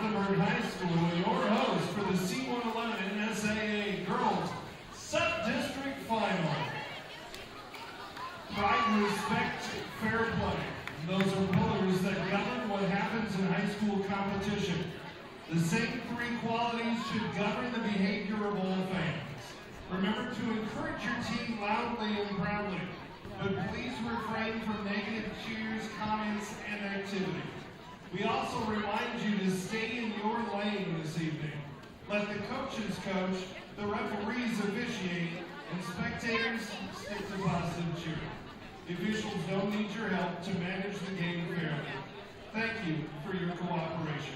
Gothenburg High School, your host for the C111 NSAA Girls Sub-District Final. Pride, respect, fair play. Those are pillars that govern what happens in high school competition. The same three qualities should govern the behavior of all fans. Remember to encourage your team loudly and proudly, but please refrain from negative cheers, comments, and activity. We also remind you to stay in your lane this evening. Let the coaches coach, the referees officiate, and spectators stick to positive cheering. The officials don't need your help to manage the game fairly. Thank you for your cooperation.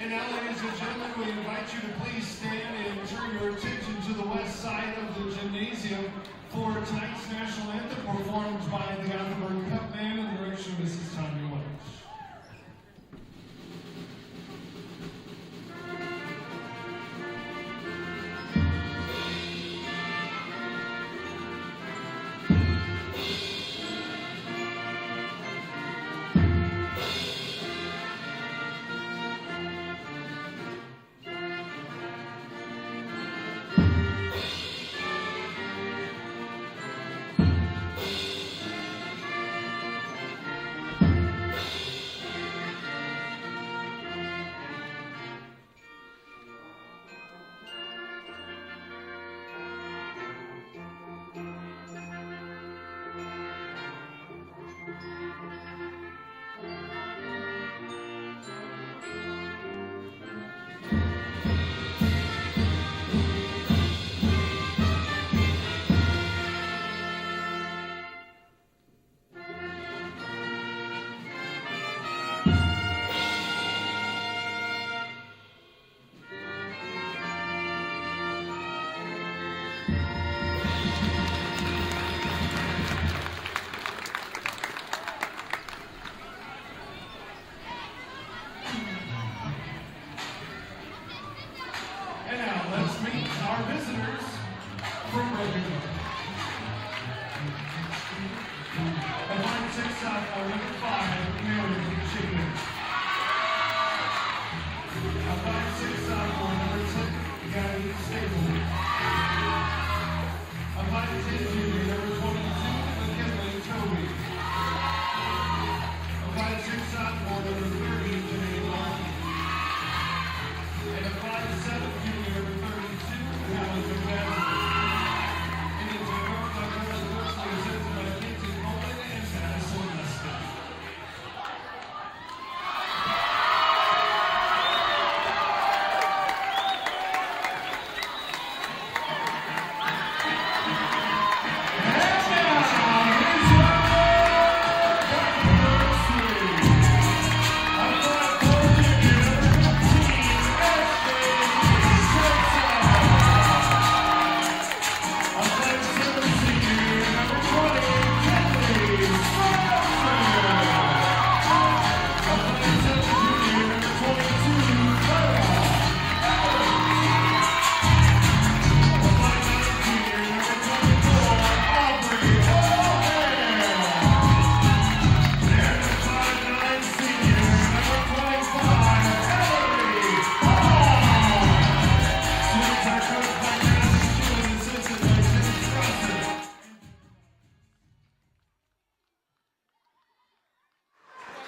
And now, ladies and gentlemen, we invite you to please stand and turn your attention to the west side of the gymnasium for tonight's national anthem performed by the Gothenburg Cup Band in the direction of Mrs. Tanya Welch.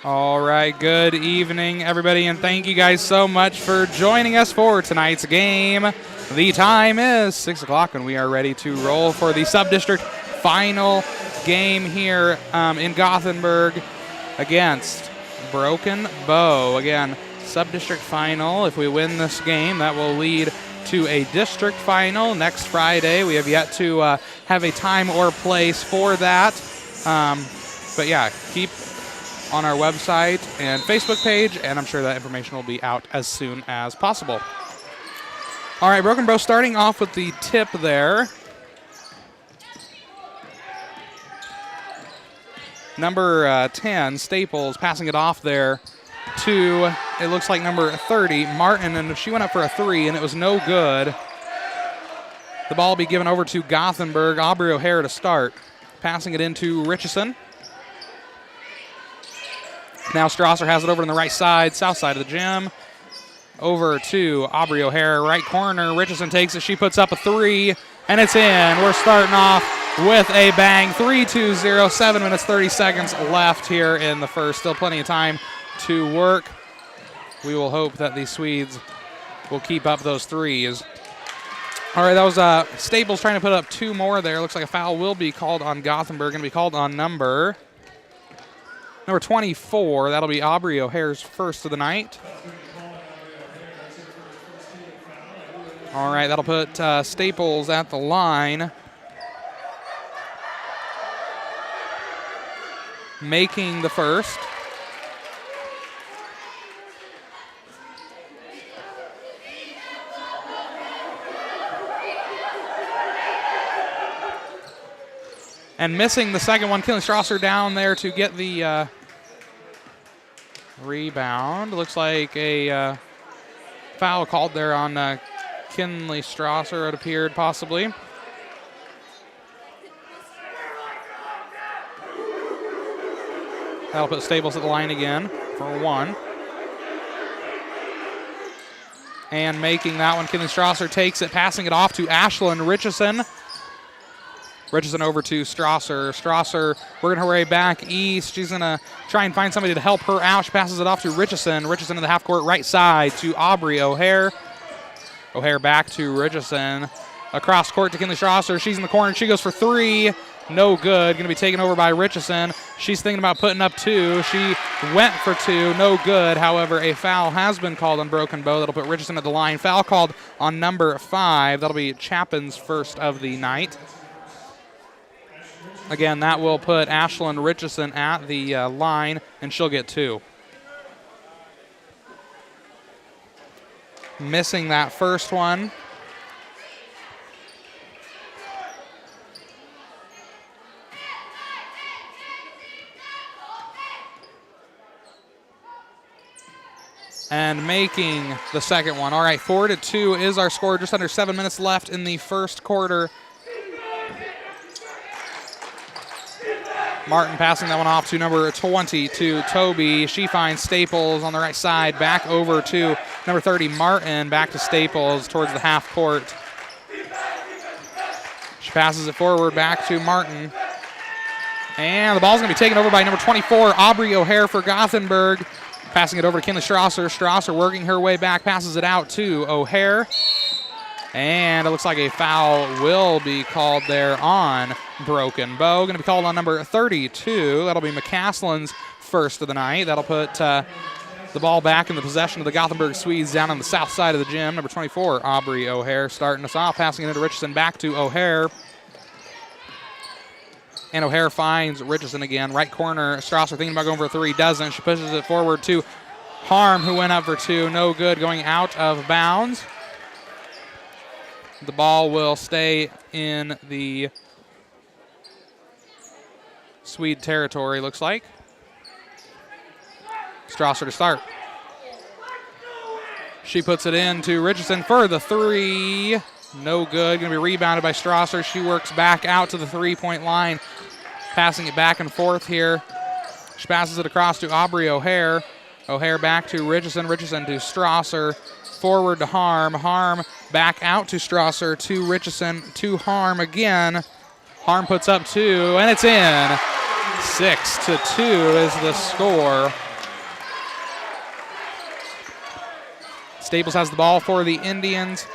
All right, good evening, everybody, and thank you guys so much for joining us for tonight's game. The time is 6 o'clock, and we are ready to roll for the sub-district final game here in Gothenburg against Broken Bow. Again, sub-district final. If we win this game, that will lead to a district final next Friday. We have yet to have a time or place for that. But yeah, keep on our website and Facebook page, and I'm sure that information will be out as soon as possible. All right, Broken Bow starting off with the tip there. Number 10, Staples, passing it off there to, it looks like number 30, Martin, and she went up for a 3, and it was no good. The ball will be given over to Gothenburg. Aubrey O'Hare to start. Passing it into Richardson. Now Strasser has it over on the right side, south side of the gym. Over to Aubrey O'Hare, right corner. Richardson takes it. She puts up a three, and it's in. We're starting off with a bang. 3-2-0, 7 minutes, 30 seconds left here in the first. Still plenty of time to work. We will hope that the Swedes will keep up those threes. All right, that was Staples trying to put up two more there. Looks like a foul will be called on Gothenburg. Going to be called on number 24. That'll be Aubrey O'Hare's first of the night. All right, that'll put Staples at the line. Making the first. And missing the second one, Kinley Strasser down there to get the rebound. Looks like a foul called there on Kinley Strasser, it appeared, possibly. That'll put Staples at the line again for one. And making that one, Kinley Strasser takes it, passing it off to Ashlyn Richardson. Richardson over to Strasser. Strasser working her way back east. She's going to try and find somebody to help her out. She passes it off to Richardson. Richardson in the half-court right side to Aubrey O'Hare. O'Hare back to Richardson. Across court to Kinley Strasser. She's in the corner. She goes for three. No good. Going to be taken over by Richardson. She's thinking about putting up two. She went for two. No good. However, a foul has been called on Broken Bow. That'll put Richardson at the line. Foul called on number 5. That'll be Chapin's first of the night. Again, that will put Ashlyn Richardson at the line, and she'll get two. Missing that first one. And making the second one. All right, 4-2 is our score. Just under 7 minutes left in the first quarter. Martin passing that one off to number 20 to Toby. She finds Staples on the right side. Back over to number 30, Martin. Back to Staples towards the half court. She passes it forward back to Martin. And the ball's going to be taken over by number 24, Aubrey O'Hare for Gothenburg. Passing it over to Kinley Strasser. Strasser working her way back, passes it out to O'Hare. And it looks like a foul will be called there on Broken Bow. Going to be called on number 32. That'll be McCaslin's first of the night. That'll put the ball back in the possession of the Gothenburg Swedes down on the south side of the gym. Number 24, Aubrey O'Hare, starting us off, passing it into Richardson, back to O'Hare. And O'Hare finds Richardson again. Right corner, Strasser thinking about going for a three, doesn't. She pushes it forward to Harm, who went up for two. No good, going out of bounds. The ball will stay in the Swede territory, looks like. Strasser to start. She puts it in to Richardson for the three. No good. Going to be rebounded by Strasser. She works back out to the three-point line, passing it back and forth here. She passes it across to Aubrey O'Hare. O'Hare back to Richardson. Richardson to Strasser. Forward to Harm. Harm back out to Strasser, to Richardson, to Harm again. Harm puts up two, and it's in. 6-2 is the score. Staples has the ball for the Indians.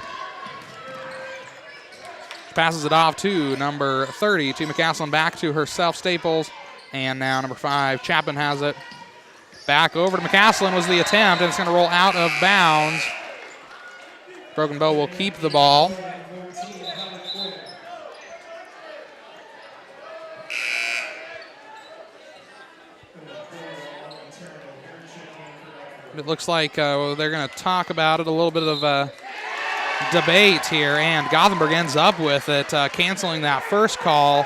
She passes it off to number 30, to McCaslin, back to herself, Staples. And now number 5, Chapin has it. Back over to McCaslin was the attempt, and it's going to roll out of bounds. Broken Bow will keep the ball. It looks like they're going to talk about it, a little bit of a debate here, and Gothenburg ends up with it, canceling that first call.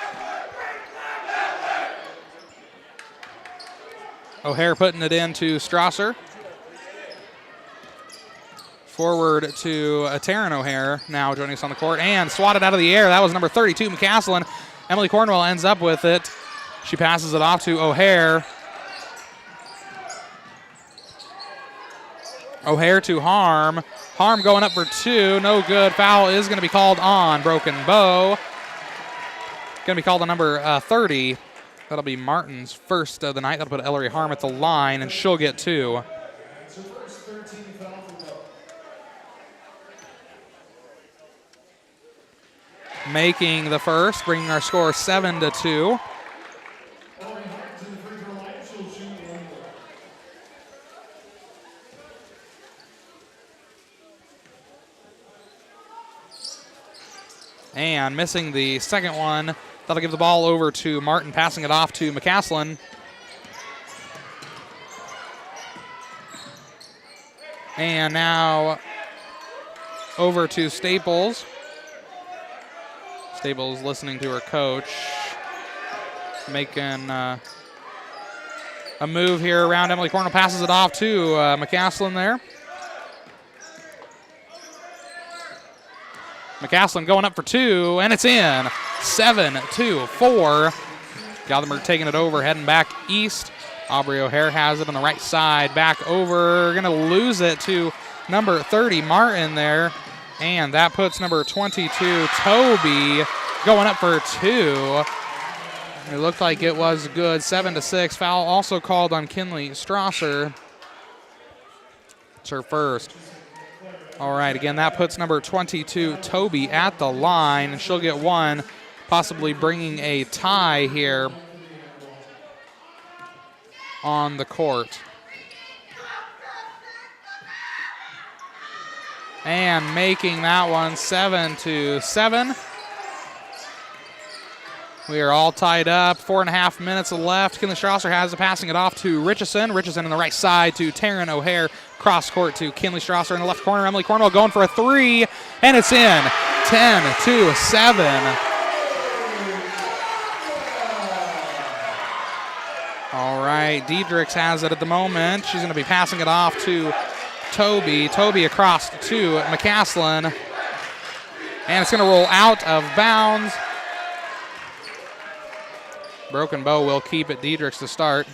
O'Hare putting it in to Strasser. Forward to Taryn O'Hare now joining us on the court, and swatted out of the air. That was number 32, McCaslin. Emily Cornwell ends up with it. She passes it off to O'Hare. O'Hare to Harm. Harm going up for 2. No good. Foul is going to be called on Broken Bow. Going to be called on number 30. That'll be Martin's first of the night. That'll put Ellery Harm at the line, and she'll get 2. Making the first, bringing our score 7-2. And missing the second one. That'll give the ball over to Martin, passing it off to McCaslin. And now over to Staples. Staples listening to her coach. Making a move here around Emily Cornell. Passes it off to McCaslin there. McCaslin going up for 2, and it's in. 7-4. Gothenburg taking it over, heading back east. Aubrey O'Hare has it on the right side. Back over. Going to lose it to number 30, Martin there. And that puts number 22, Toby, going up for 2. It looked like it was good. 7-6. Foul also called on Kinley Strasser. It's her first. All right, again, that puts number 22, Toby, at the line, and she'll get 1, possibly bringing a tie here on the court. And making that one 7-7. We are all tied up. 4.5 minutes left. Kinley Strasser has it, passing it off to Richardson. Richardson on the right side to Taryn O'Hare. Cross court to Kinley Strasser in the left corner. Emily Cornwell going for a 3, and it's in. 10-7. All right, Diedrichs has it at the moment. She's going to be passing it off to Toby. Toby across to McCaslin. And it's going to roll out of bounds. Broken Bow will keep it. Diedrichs to start.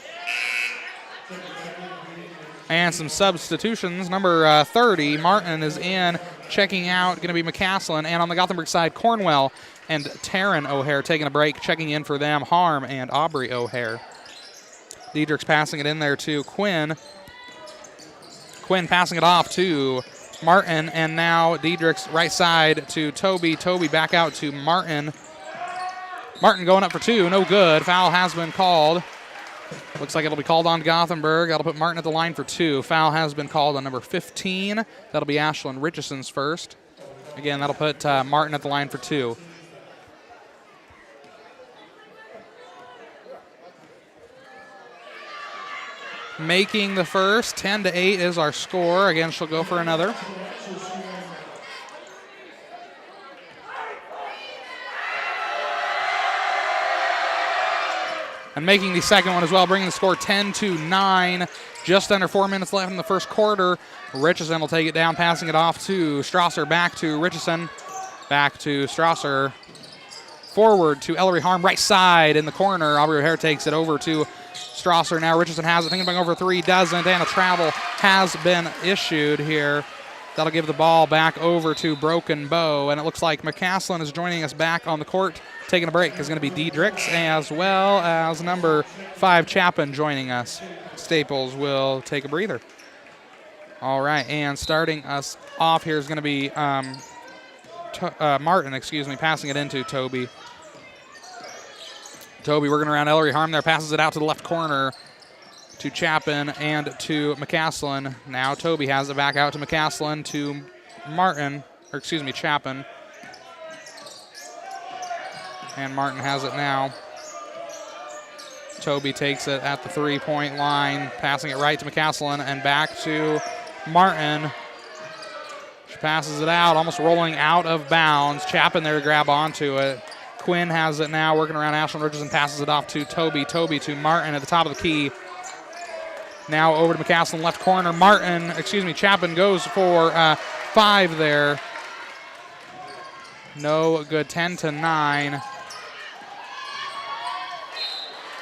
And some substitutions. Number 30, Martin is in. Checking out, going to be McCaslin. And on the Gothenburg side, Cornwell and Taryn O'Hare taking a break. Checking in for them, Harm and Aubrey O'Hare. Diedrichs passing it in there to Quinn. Quinn passing it off to Martin. And now Diedrichs right side to Toby. Toby back out to Martin. Martin going up for 2, no good. Foul has been called. Looks like it'll be called on Gothenburg. That'll put Martin at the line for 2. Foul has been called on number 15. That'll be Ashlyn Richardson's first. Again, that'll put Martin at the line for 2. Making the first, 10-8 is our score. Again, she'll go for another. And making the second one as well, bringing the score 10-9. Just under 4 minutes left in the first quarter. Richardson will take it down, passing it off to Strasser. Back to Richardson. Back to Strasser. Forward to Ellery Harm, right side in the corner. Aubrey O'Hare takes it over to Strasser. Now Richardson has it, thinking about over 3, doesn't, and a travel has been issued here. That'll give the ball back over to Broken Bow, and it looks like McCaslin is joining us back on the court. Taking a break is going to be Diedrichs, as well as number 5, Chapin, joining us. Staples will take a breather. All right, and starting us off here is going to be Martin, passing it into Toby. Toby working around Ellery Harm there, passes it out to the left corner to Chapin and to McCaslin. Now Toby has it back out to McCaslin to Chapin. And Martin has it now. Toby takes it at the 3-point line, passing it right to McCaslin and back to Martin. She passes it out, almost rolling out of bounds. Chapin there to grab onto it. Quinn has it now, working around Ashlyn Richardson, passes it off to Toby. Toby to Martin at the top of the key. Now over to McCaslin, left corner. Chapin goes for 5 there. No good, 10-9.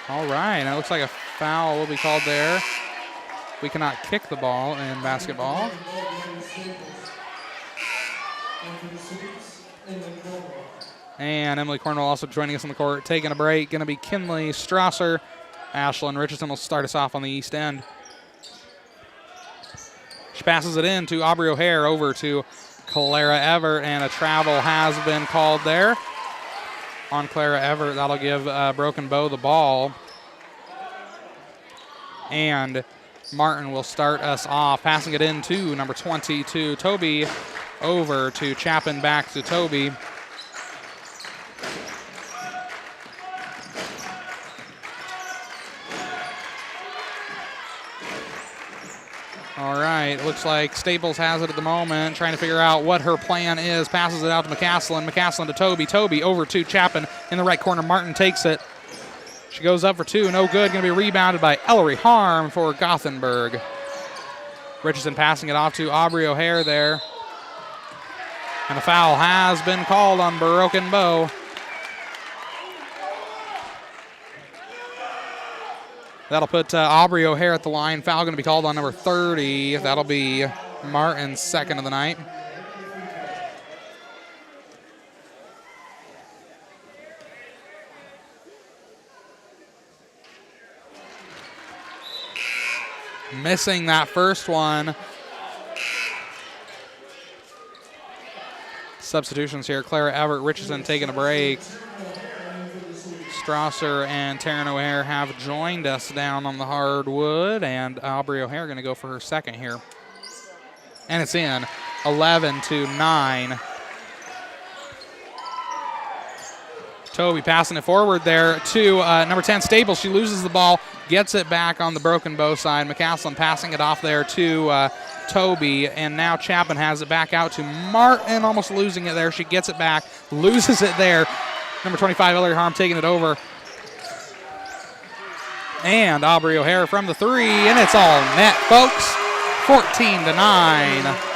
All right, it looks like a foul will be called there. We cannot kick the ball in basketball. And Emily Cornwell also joining us on the court, taking a break. Going to be Kinley Strasser. Ashlyn Richardson will start us off on the east end. She passes it in to Aubrey O'Hare, over to Clara Everett, and a travel has been called there on Clara Everett. That'll give Broken Bow the ball. And Martin will start us off, passing it in to number 22, Toby, over to Chapin, back to Toby. All right, looks like Staples has it at the moment, trying to figure out what her plan is. Passes it out to McCaslin. McCaslin to Toby. Toby over to Chapin in the right corner. Martin takes it. She goes up for two. No good. Going to be rebounded by Ellery Harm for Gothenburg. Richardson passing it off to Aubrey O'Hare there. And a foul has been called on Broken Bow. That'll put Aubrey O'Hare at the line. Foul going to be called on number 30. That'll be Martin's second of the night. Missing that first one. Substitutions here. Clara Everett, Richardson taking a break. Strasser and Taryn O'Hare have joined us down on the hardwood, and Aubrey O'Hare going to go for her second here. And it's in, 11-9. Toby passing it forward there to number 10, Staples. She loses the ball, gets it back on the Broken Bow side. McCaslin passing it off there to Toby, and now Chapin has it back out to Martin, almost losing it there. She gets it back, loses it there. Number 25, Ellery Harm taking it over. And Aubrey O'Hare from the three, and it's all net, folks. 14-9.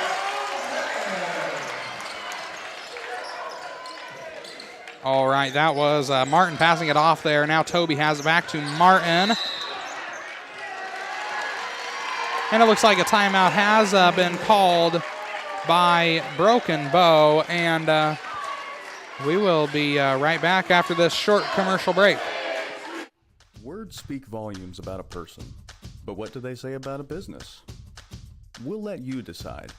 All right, that was Martin passing it off there. Now Toby has it back to Martin. And it looks like a timeout has been called by Broken Bow, and we will be right back after this short commercial break. Words speak volumes about a person, but what do they say about a business? We'll let you decide.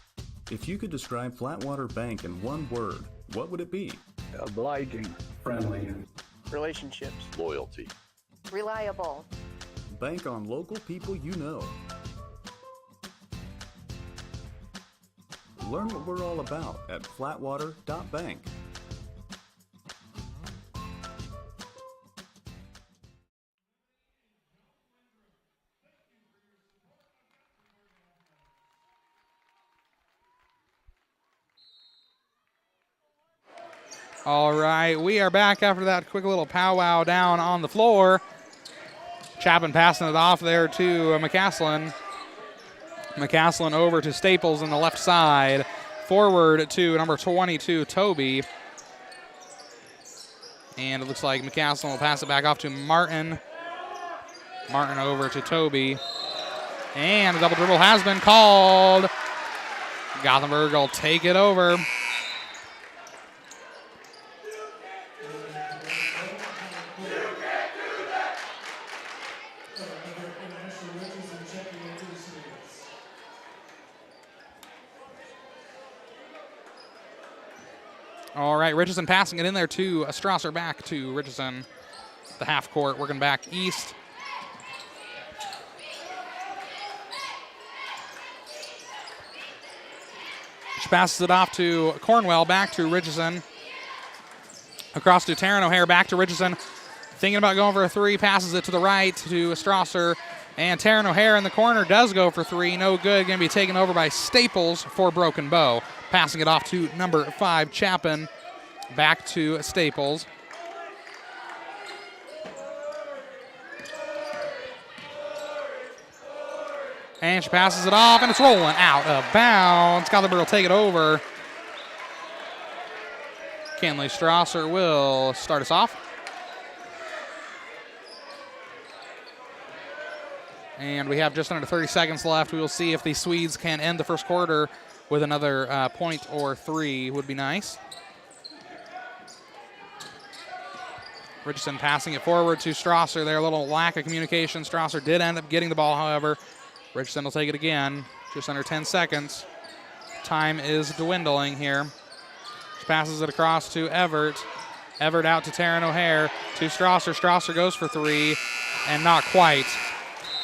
If you could describe Flatwater Bank in one word, what would it be? Obliging. Friendly. Relationships. Loyalty. Reliable. Bank on local people you know. Learn what we're all about at flatwater.bank. All right, we are back after that quick little powwow down on the floor. Chapin passing it off there to McCaslin. McCaslin over to Staples on the left side. Forward to number 22, Toby. And it looks like McCaslin will pass it back off to Martin. Martin over to Toby. And a double dribble has been called. Gothenburg will take it over. All right, Richardson passing it in there to Strasser, back to Richardson. The half court, working back east. She passes it off to Cornwell, back to Richardson. Across to Taryn O'Hare, back to Richardson. Thinking about going for a three, passes it to the right to Strasser. And Taryn O'Hare in the corner does go for three. No good. Going to be taken over by Staples for Broken Bow. Passing it off to number 5, Chapin. Back to Staples. And she passes it off, and it's rolling out of bounds. Gothenburg will take it over. Kinley Strasser will start us off. And we have just under 30 seconds left. We will see if the Swedes can end the first quarter with another point or 3 would be nice. Richardson passing it forward to Strasser there. A little lack of communication. Strasser did end up getting the ball, however. Richardson will take it again. Just under 10 seconds. Time is dwindling here. She passes it across to Everett. Everett out to Taryn O'Hare. To Strasser. Strasser goes for 3, and not quite.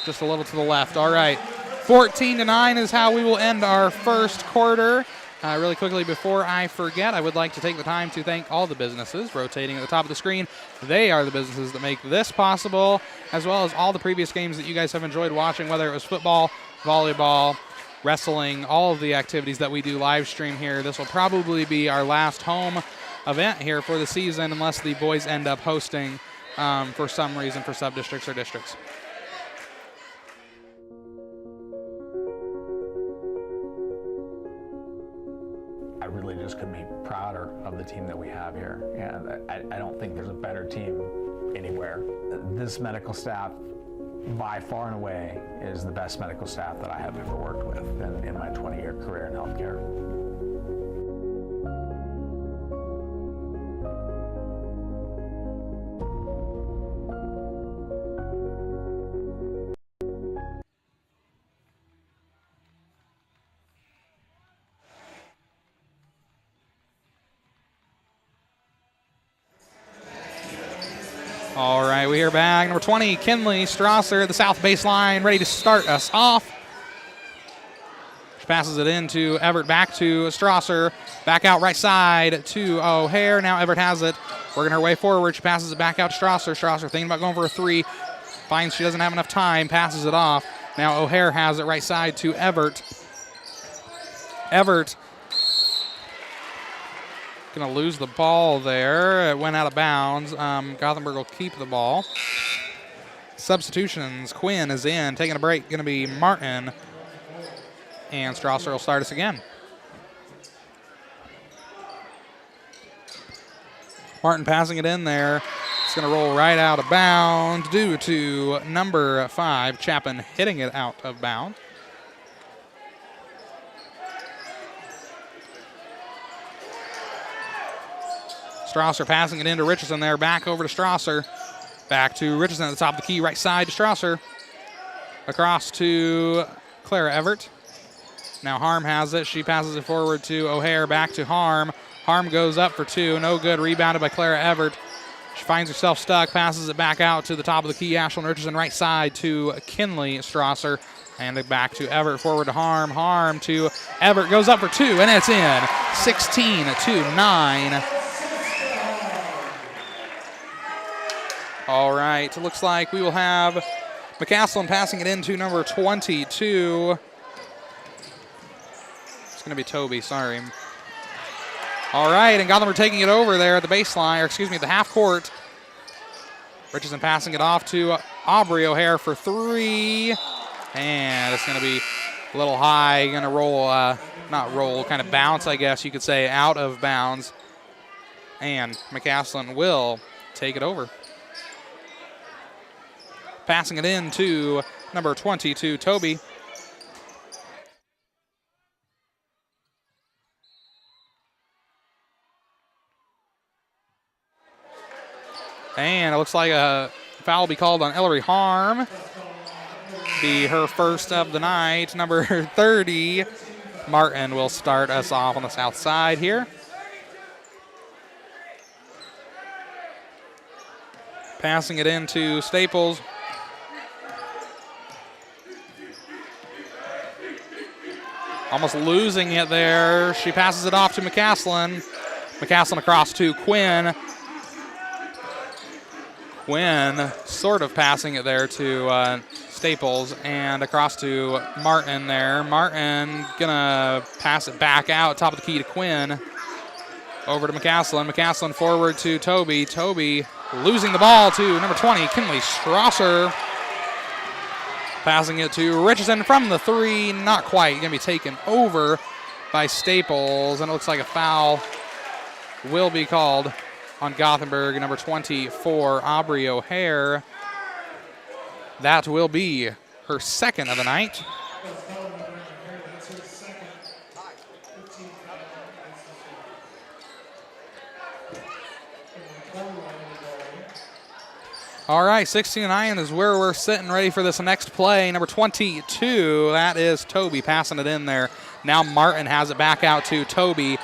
Just a little to the left. All right. 14-9 is how we will end our first quarter. Really quickly, before I forget, I would like to take the time to thank all the businesses rotating at the top of the screen. They are the businesses that make this possible, as well as all the previous games that you guys have enjoyed watching, whether it was football, volleyball, wrestling, all of the activities that we do live stream here. This will probably be our last home event here for the season, unless the boys end up hosting for some reason for sub-districts or districts. I really just couldn't be prouder of the team that we have here, and I don't think there's a better team anywhere. This medical staff, by far and away, is the best medical staff that I have ever worked with in my 20-year career in healthcare. All right, we are back. Number 20, Kinley Strasser at the south baseline, ready to start us off. She passes it in to Everett, back to Strasser, back out right side to O'Hare. Now Everett has it, working her way forward. She passes it back out to Strasser. Strasser thinking about going for a 3, finds she doesn't have enough time, passes it off. Now O'Hare has it right side to Everett. Everett going to lose the ball there. It went out of bounds. Gothenburg will keep the ball. Substitutions. Quinn is in. Taking a break. Going to be Martin. And Strasser will start us again. Martin passing it in there. It's going to roll right out of bounds due to number 5, Chapin, hitting it out of bounds. Strasser passing it into Richardson there. Back over to Strasser. Back to Richardson at the top of the key. Right side to Strasser. Across to Clara Everett. Now Harm has it. She passes it forward to O'Hare. Back to Harm. Harm goes up for 2. No good. Rebounded by Clara Everett. She finds herself stuck. Passes it back out to the top of the key. Ashlyn Richardson right side to Kinley Strasser. And it back to Everett. Forward to Harm. Harm to Everett. Goes up for 2. And it's in. 16-9. All right, looks like we will have McCaslin passing it into number 22. It's going to be Toby, sorry. All right, and Gothenburg taking it over there at the baseline, or excuse me, the half court. Richardson passing it off to Aubrey O'Hare for 3. And it's going to be a little high, going to roll, not roll, kind of bounce, I guess you could say, out of bounds. And McCaslin will take it over. Passing it in to number 22, Toby. And it looks like a foul will be called on Ellery Harm. Be her first of the night. Number 30, Martin, will start us off on the south side here. Passing it into Staples. Almost losing it there. She passes it off to McCaslin. McCaslin across to Quinn. Quinn sort of passing it there to Staples and across to Martin there. Martin gonna pass it back out, top of the key to Quinn. Over to McCaslin. McCaslin forward to Toby. Toby losing the ball to number 20, Kinley Strasser. Passing it to Richardson from the 3, not quite. Going to be taken over by Staples, and it looks like a foul will be called on Gothenburg, number 24, Aubrey O'Hare. That will be her second of the night. All right, 16-9 is where we're sitting ready for this next play. Number 22, that is Toby passing it in there. Now Martin has it back out to Toby.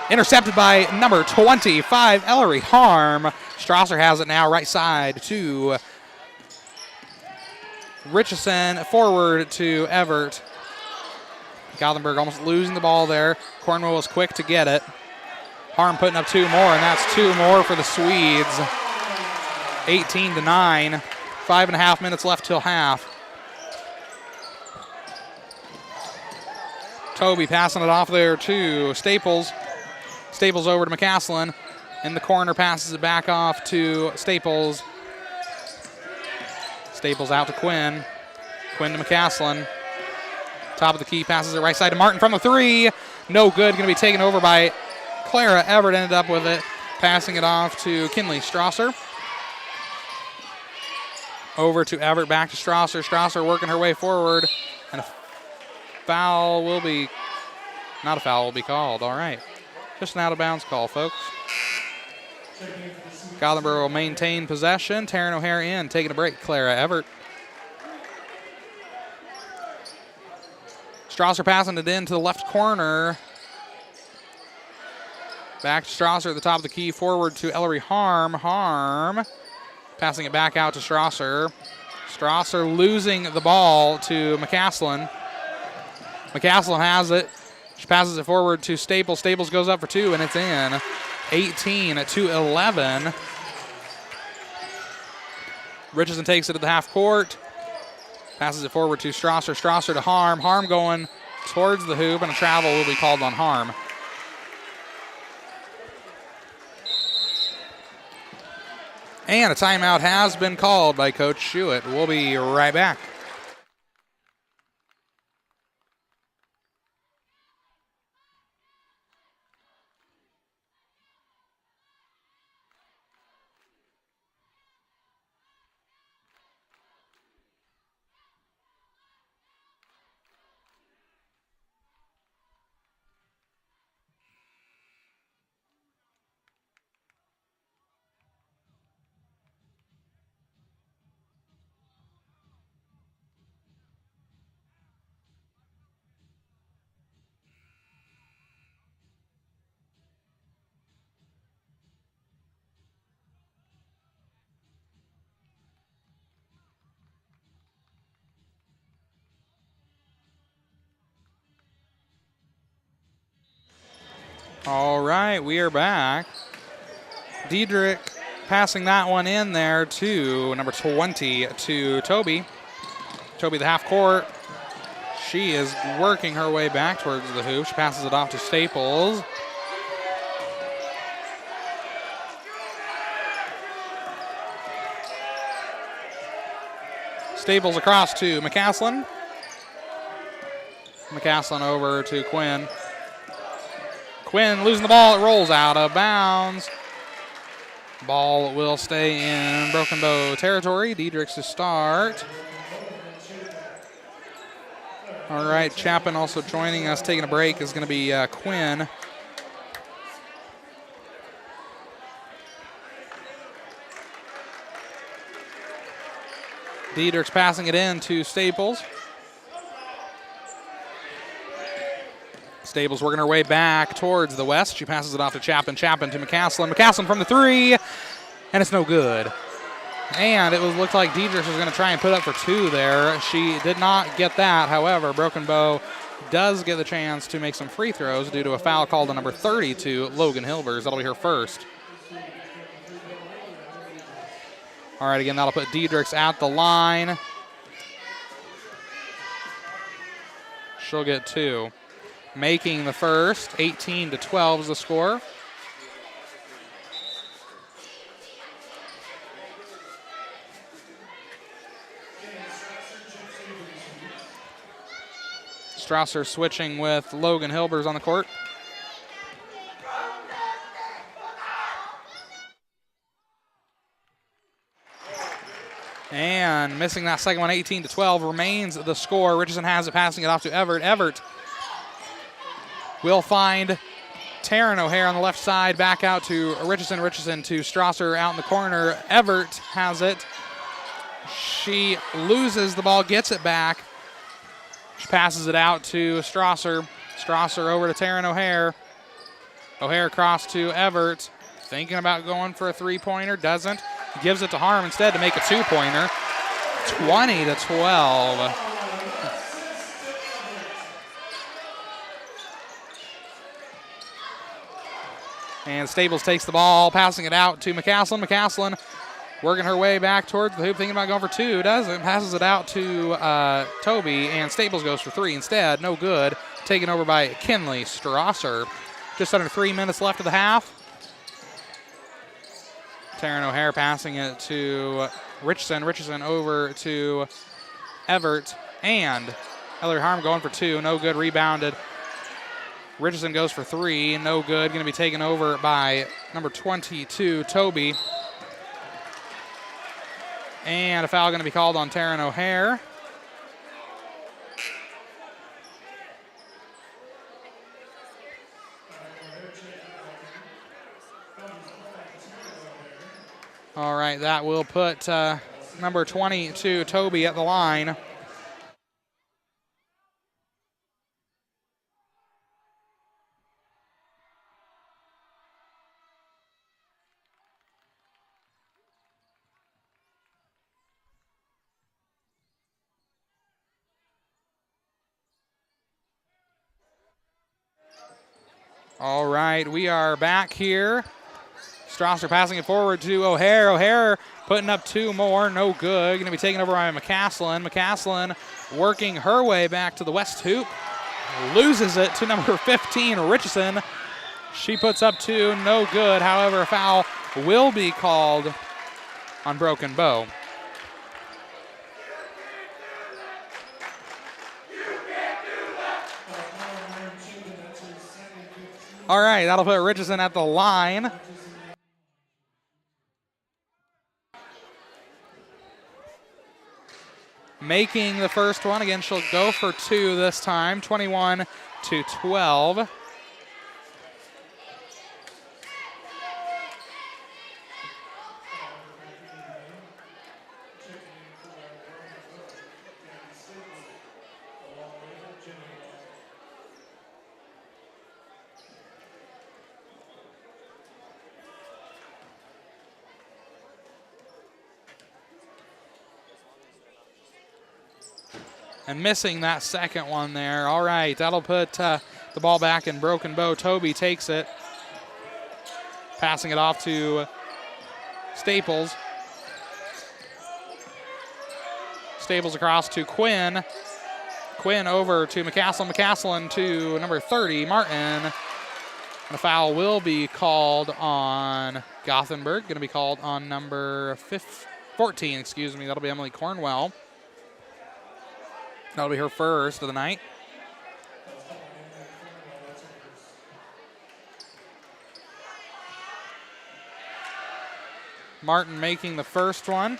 Intercepted by number 25, Ellery Harm. Strasser has it now right side to Richardson, forward to Everett. Gothenburg almost losing the ball there. Cornwall was quick to get it. Harm putting up 2 more, and that's 2 more for the Swedes. 18-9, 5.5 minutes left till half. Toby passing it off there to Staples. Staples over to McCaslin. In the corner, passes it back off to Staples. Staples out to Quinn. Quinn to McCaslin. Top of the key, passes it right side to Martin from the 3. No good, going to be taken over by Clara. Everett ended up with it, passing it off to Kinley Strasser. Over to Everett, back to Strasser. Strasser working her way forward, and a foul will be, not a foul will be called. All right. Just an out-of-bounds call, folks. Gothenburg will maintain possession. Taryn O'Hare in, taking a break. Clara Everett. Strasser passing it in to the left corner. Back to Strasser at the top of the key, forward to Ellery Harm. Harm passing it back out to Strasser. Strasser losing the ball to McCaslin. McCaslin has it. She passes it forward to Staples. Staples goes up for 2, and it's in. 18-11. Richardson takes it to the half court. Passes it forward to Strasser. Strasser to Harm. Harm going towards the hoop, and a travel will be called on Harm. And a timeout has been called by Coach Schuett. We'll be right back. All right, we are back. Diedrich passing that one in there to number 20, to Toby. Toby, the half court. She is working her way back towards the hoop. She passes it off to Staples. Staples across to McCaslin. McCaslin over to Quinn. Quinn losing the ball. It rolls out of bounds. Ball will stay in Broken Bow territory. Diedrichs to start. All right, Chapin also joining us, taking a break, is going to be Quinn. Diedrichs passing it in to Staples. Staples working her way back towards the west. She passes it off to Chapin. Chapin to McCaslin. McCaslin from the 3, and it's no good. And it looked like Diedrich was going to try and put up for 2 there. She did not get that. However, Broken Bow does get the chance to make some free throws due to a foul called on number 30 to Logan Hilbers. That'll be her first. All right, again, that'll put Diedrichs at the line. She'll get 2. Making the first. 18-12 is the score. Strasser switching with Logan Hilbers on the court. And missing that second one, 18-12 remains the score. Richardson has it, passing it off to Everett. Everett will find Taryn O'Hare on the left side, back out to Richardson. Richardson to Strasser out in the corner. Everett has it. She loses the ball, gets it back. She passes it out to Strasser. Strasser over to Taryn O'Hare. O'Hare across to Everett. Thinking about going for a three-pointer, doesn't. Gives it to Harm instead to make a two-pointer. 20-12. And Staples takes the ball, passing it out to McCaslin. McCaslin working her way back towards the hoop, thinking about going for two. Doesn't. Passes it out to Toby, and Staples goes for three instead. No good. Taken over by Kinley Strasser. Just under 3 minutes left of the half. Taryn O'Hare passing it to Richardson. Richardson over to Everett. And Ellery Harm going for two. No good. Rebounded. Richardson goes for three. No good. Going to be taken over by number 22, Toby. And a foul going to be called on Taryn O'Hare. All right, that will put number 22, Toby, at the line. All right, we are back here. Strasser passing it forward to O'Hare. O'Hare putting up two more. No good. Going to be taken over by McCaslin. McCaslin working her way back to the west hoop. Loses it to number 15, Richardson. She puts up two. No good. However, a foul will be called on Broken Bow. All right, that'll put Richardson at the line. Making the first one. Again, she'll go for two this time, 21-12. And missing that second one there. All right, that'll put the ball back in Broken Bow. Toby takes it. Passing it off to Staples. Staples across to Quinn. Quinn over to McCaslin. McCaslin to number 30, Martin. And a foul will be called on Gothenburg. Going to be called on number 14, excuse me. That'll be Emily Cornwell. That'll be her first of the night. Martin making the first one.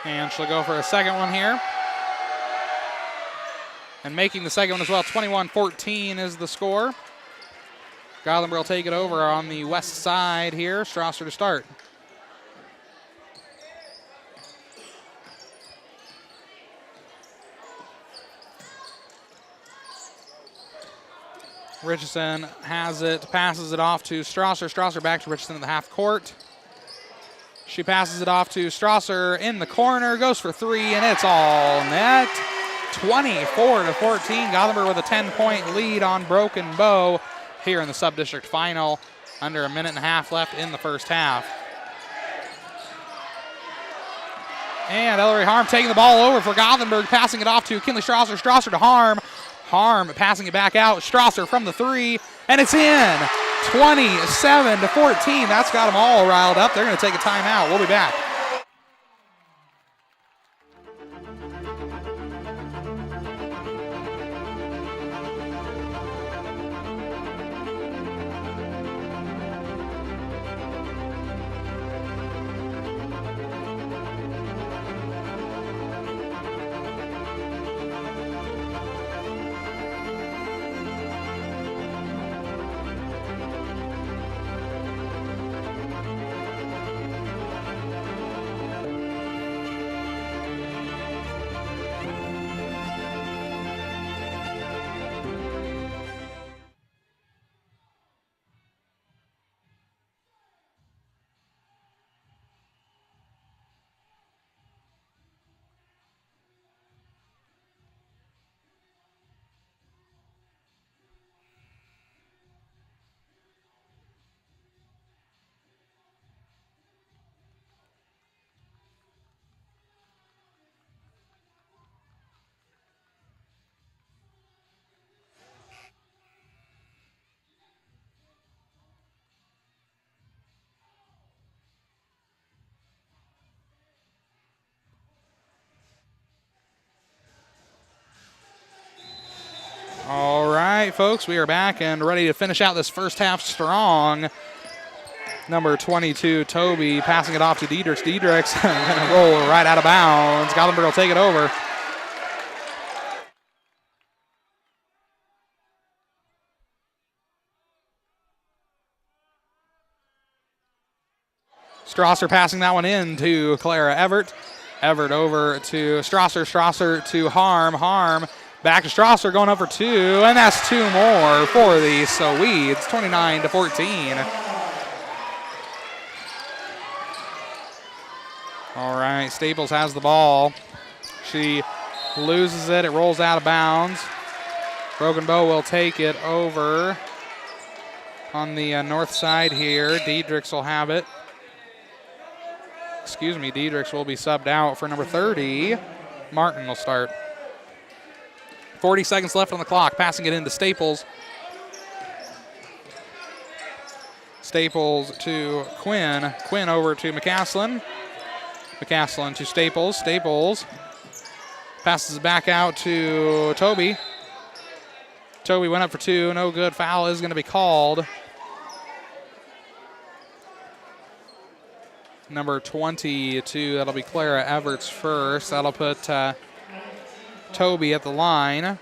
And she'll go for a second one here. And making the second one as well. 21-14 is the score. Gothenburg will take it over on the west side here. Strasser to start. Richardson has it, passes it off to Strasser. Strasser back to Richardson in the half court. She passes it off to Strasser in the corner, goes for three, and it's all net. 24-14. Gothenburg with a 10-point lead on Broken Bow here in the sub-district final. Under a minute and a half left in the first half. And Ellery Harm taking the ball over for Gothenburg, passing it off to Kinley Strasser. Strasser to Harm. Harm passing it back out. Strasser from the three, and it's in. 27-14. That's got them all riled up. They're going to take a timeout. We'll be back. folks. We are back and ready to finish out this first half strong. Number 22, Toby, passing it off to Diedrichs. Diedrichs going to roll right out of bounds. Gothenburg will take it over. Strasser passing that one in to Clara Everett. Everett over to Strasser. Strasser to Harm. Harm back to Strasser, going up for two, and that's two more for the Swedes, 29-14. All right, Staples has the ball. She loses it. It rolls out of bounds. Broken Bow will take it over on the north side here. Diedrichs will have it. Diedrichs will be subbed out for number 30. Martin will start. 40 seconds left on the clock. Passing it into Staples. Staples to Quinn. Quinn over to McCaslin. McCaslin to Staples. Staples passes it back out to Toby. Toby went up for two. No good. Foul is going to be called. Number 22, that'll be Clara Everts first. That'll put Toby at the line.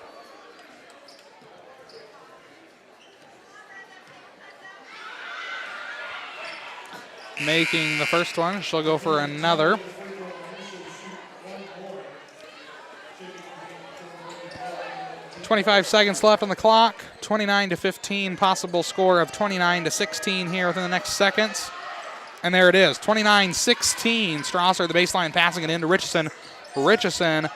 Making the first one. She'll go for another. .25 seconds left on the clock. 29-15. Possible score of 29-16 here within the next seconds. And there it is, 29-16. Strasser, the baseline, passing it into Richardson. Richardson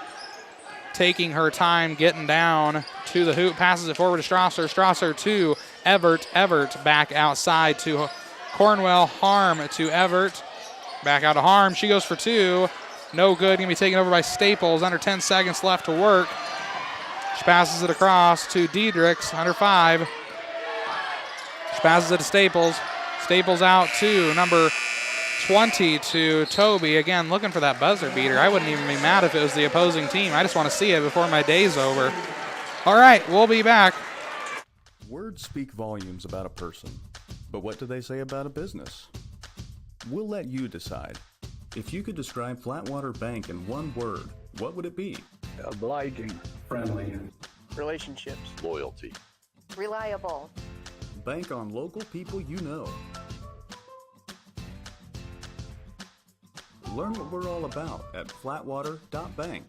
taking her time, getting down to the hoop, passes it forward to Strasser. Strasser to Everett. Everett back outside to Cornwell. Harm to Everett. Back out to Harm. She goes for two. No good. Going to be taken over by Staples. Under 10 seconds left to work. She passes it across to Diedrichs. Under 5. She passes it to Staples. Staples out to number 20 to Toby. Again, looking for that buzzer beater. I wouldn't even be mad if it was the opposing team. I just want to see it before my day's over. All right, we'll be back. Words speak volumes about a person, but what do they say about a business? We'll let you decide. If you could describe Flatwater Bank in one word, what would it be? Obliging. Friendly. Relationships. Loyalty. Reliable. Bank on local people you know. Learn what we're all about at flatwater.bank.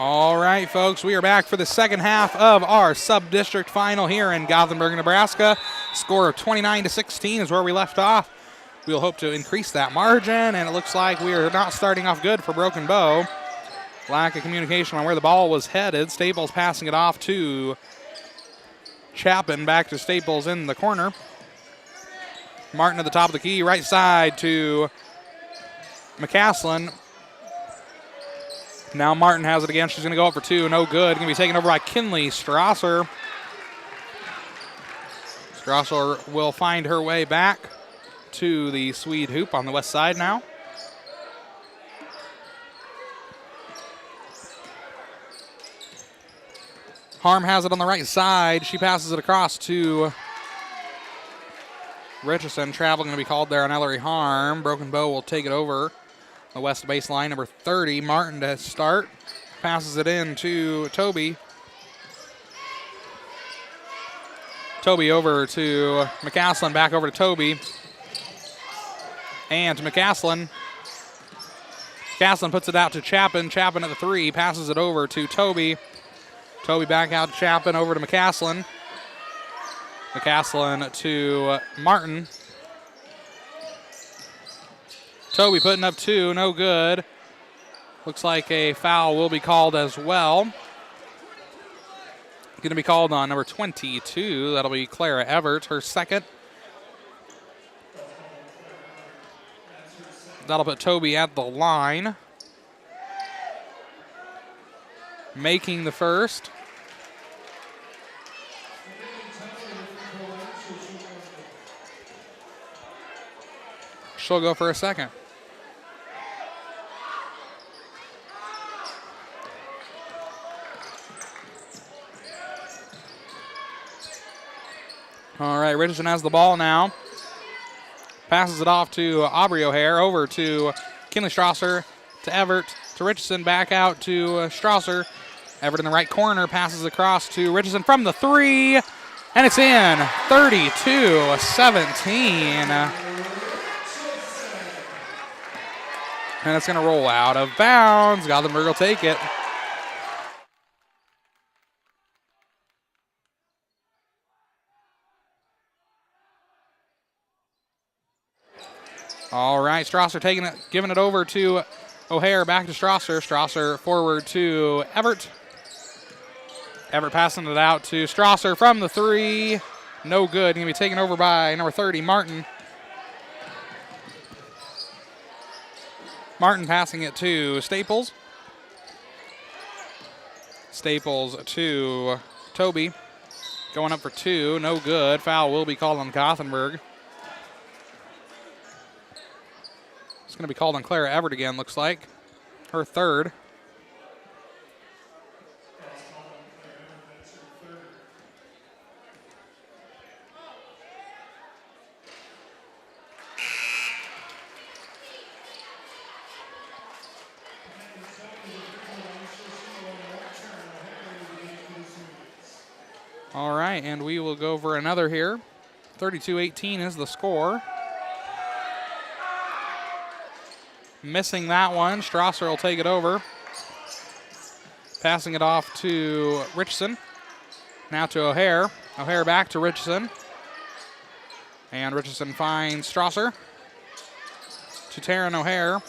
All right, folks, we are back for the second half of our sub-district final here in Gothenburg, Nebraska. Score of 29-16 is where we left off. We'll hope to increase that margin, and it looks like we are not starting off good for Broken Bow. Lack of communication on where the ball was headed. Staples passing it off to Chapin, back to Staples in the corner. Martin at the top of the key, right side to McCaslin. Now Martin has it again. She's going to go up for two. No good. Going to be taken over by Kinley Strasser. Strasser will find her way back to the Swede hoop on the west side now. Harm has it on the right side. She passes it across to Richardson. Travel going to be called there on Ellery Harm. Broken Bow will take it over the west baseline. Number 30, Martin to start. Passes it in to Toby. Toby over to McCaslin. Back over to Toby. And to McCaslin. McCaslin puts it out to Chapin. Chapin at the three. Passes it over to Toby. Toby back out to Chapin. Over to McCaslin. McCaslin to Martin. Toby putting up two, no good. Looks like a foul will be called as well. Going to be called on number 22. That'll be Clara Everett, her second. That'll put Toby at the line. Making the first. She'll go for a second. All right, Richardson has the ball now. Passes it off to Aubrey O'Hare, over to Kinley Strasser, to Everett, to Richardson, back out to Strasser. Everett in the right corner, passes across to Richardson from the three, and it's in, 32-17. And it's going to roll out of bounds. Gothenburg will take it. All right, Strasser taking it, giving it over to O'Hare, back to Strasser. Strasser forward to Everett. Everett passing it out to Strasser from the three. No good. Going to be taken over by number 30, Martin. Martin passing it to Staples. Staples to Toby. Going up for two. No good. Foul will be called on Gothenburg. It's going to be called on Clara Everett again, looks like. Her third. All right, and we will go for another here. 32-18 is the score. Missing that one. Strasser will take it over. Passing it off to Richardson. Now to O'Hare. O'Hare back to Richardson. And Richardson finds Strasser. To Taryn O'Hare.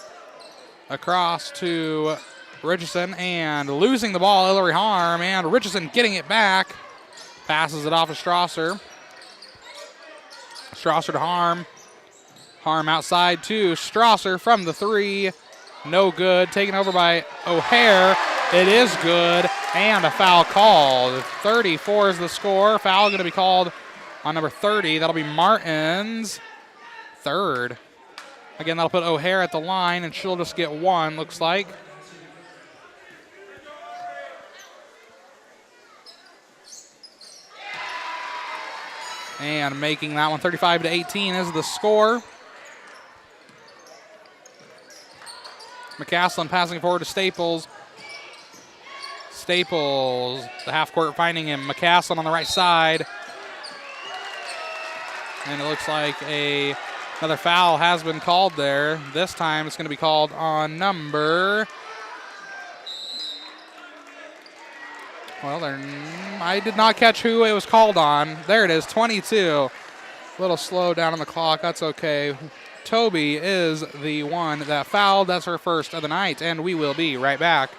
Across to Richardson. And losing the ball, Ellery Harm. And Richardson getting it back. Passes it off to Strasser. Strasser to Harm. Harm outside to Strasser from the three. No good. Taken over by O'Hare. It is good. And a foul called. 34 is the score. Foul going to be called on number 30. That'll be Martin's third. Again, that'll put O'Hare at the line, and she'll just get one, looks like. And making that one 35-18 is the score. McCaslin passing forward to Staples. Staples, the half court finding him. McCaslin on the right side. And it looks like another foul has been called there. This time it's going to be called on number Well, I did not catch who it was called on. There it is, 22. A little slow down on the clock. That's okay. Toby is the one that fouled. That's her first of the night, and we will be right back.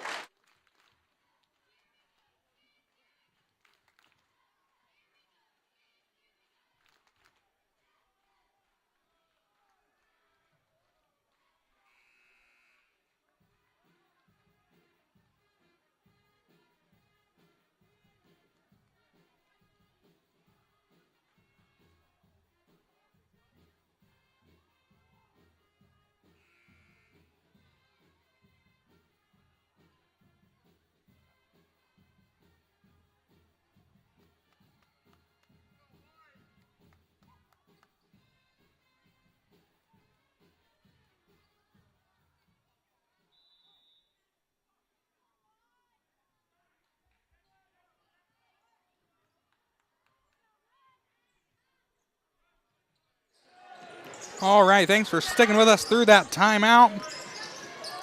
All right, thanks for sticking with us through that timeout.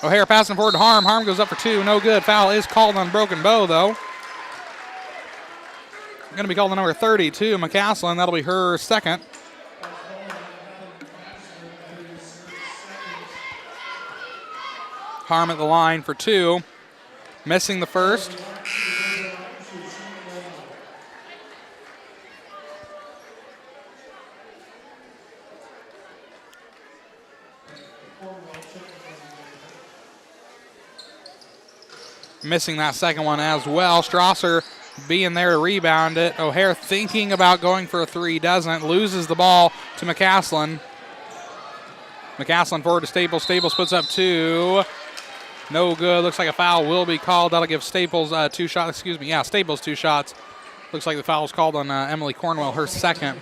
O'Hare passing forward to Harm. Harm goes up for two, no good. Foul is called on Broken Bow, though. Going to be called on number 32, McCaslin. That'll be her second. Harm at the line for two, missing the first. Missing that second one as well. Strasser being there to rebound it. O'Hare thinking about going for a three, doesn't. Loses the ball to McCaslin. McCaslin forward to Staples. Staples puts up two. No good. Looks like a foul will be called. That'll give Staples two shots. Excuse me. Yeah, Staples two shots. Looks like the foul was called on Emily Cornwell, her second.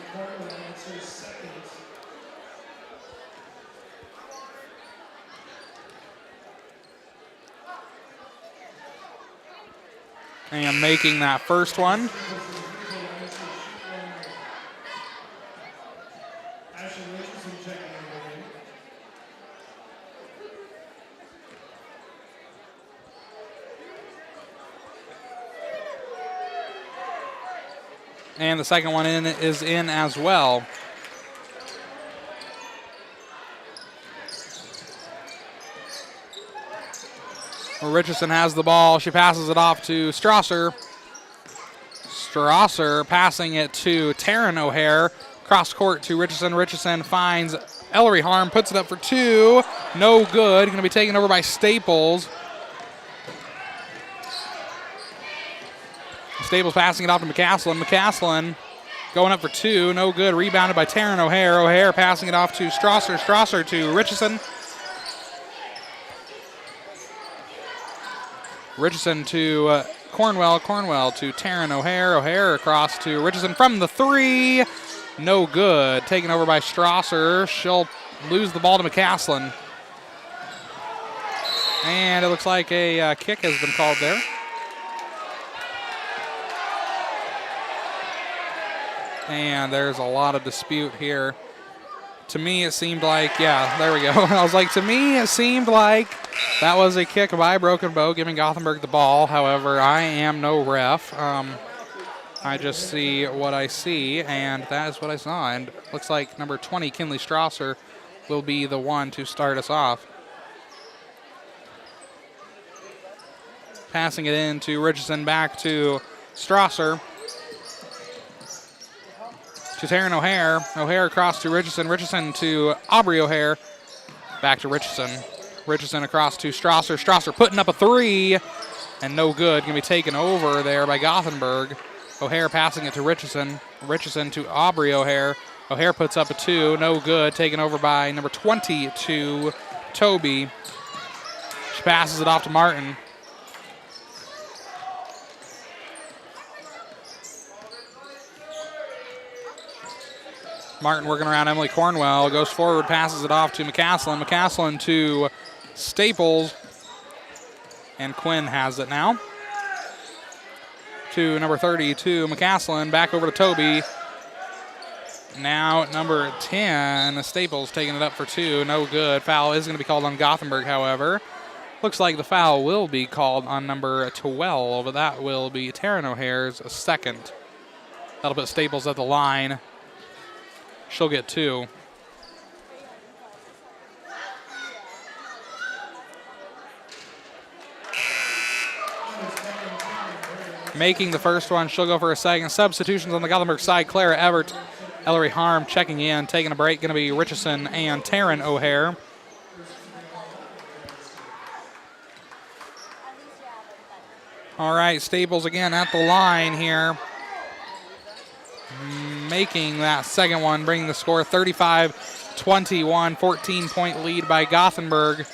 And making that first one. And the second one is in as well. Richardson has the ball. She passes it off to Strasser. Strasser passing it to Taryn O'Hare. Cross court to Richardson. Richardson finds Ellery Harm, puts it up for two. No good. Going to be taken over by Staples. Staples passing it off to McCaslin. McCaslin going up for two. No good. Rebounded by Taryn O'Hare. O'Hare passing it off to Strasser. Strasser to Richardson. Richardson to Cornwell. Cornwell to Taryn O'Hare. O'Hare across to Richardson from the three. No good. Taken over by Strasser. She'll lose the ball to McCaslin. And it looks like a kick has been called there. And there's a lot of dispute here. To me, it seemed like, yeah, there we go. I was like, to me, it seemed like that was a kick by Broken Bow, giving Gothenburg the ball. However, I am no ref. I just see what I see, and that is what I saw. And looks like number 20, Kinley Strasser, will be the one to start us off. Passing it in to Richardson, back to Strasser. To Taryn O'Hare. O'Hare across to Richardson. Richardson to Aubrey O'Hare. Back to Richardson. Richardson across to Strasser. Strasser putting up a three. And no good. Going to be taken over there by Gothenburg. O'Hare passing it to Richardson. Richardson to Aubrey O'Hare. O'Hare puts up a two. No good. Taken over by number 20 to Toby. She passes it off to Martin. Martin working around Emily Cornwell, goes forward, passes it off to McCaslin. McCaslin to Staples, and Quinn has it now. To number 32, McCaslin, back over to Toby. Now number 10, Staples taking it up for two, no good. Foul is going to be called on Gothenburg, however. Looks like the foul will be called on number 12, but that will be Taryn O'Hare's second. That'll put Staples at the line. She'll get 2. Making the first one, she'll go for a second. Substitutions on the Gothenburg side. Clara Everett, Ellery Harm checking in, taking a break. Going to be Richardson and Taryn O'Hare. All right, Staples again at the line here. Making that second one, bringing the score 35-21, 14-point lead by Gothenburg.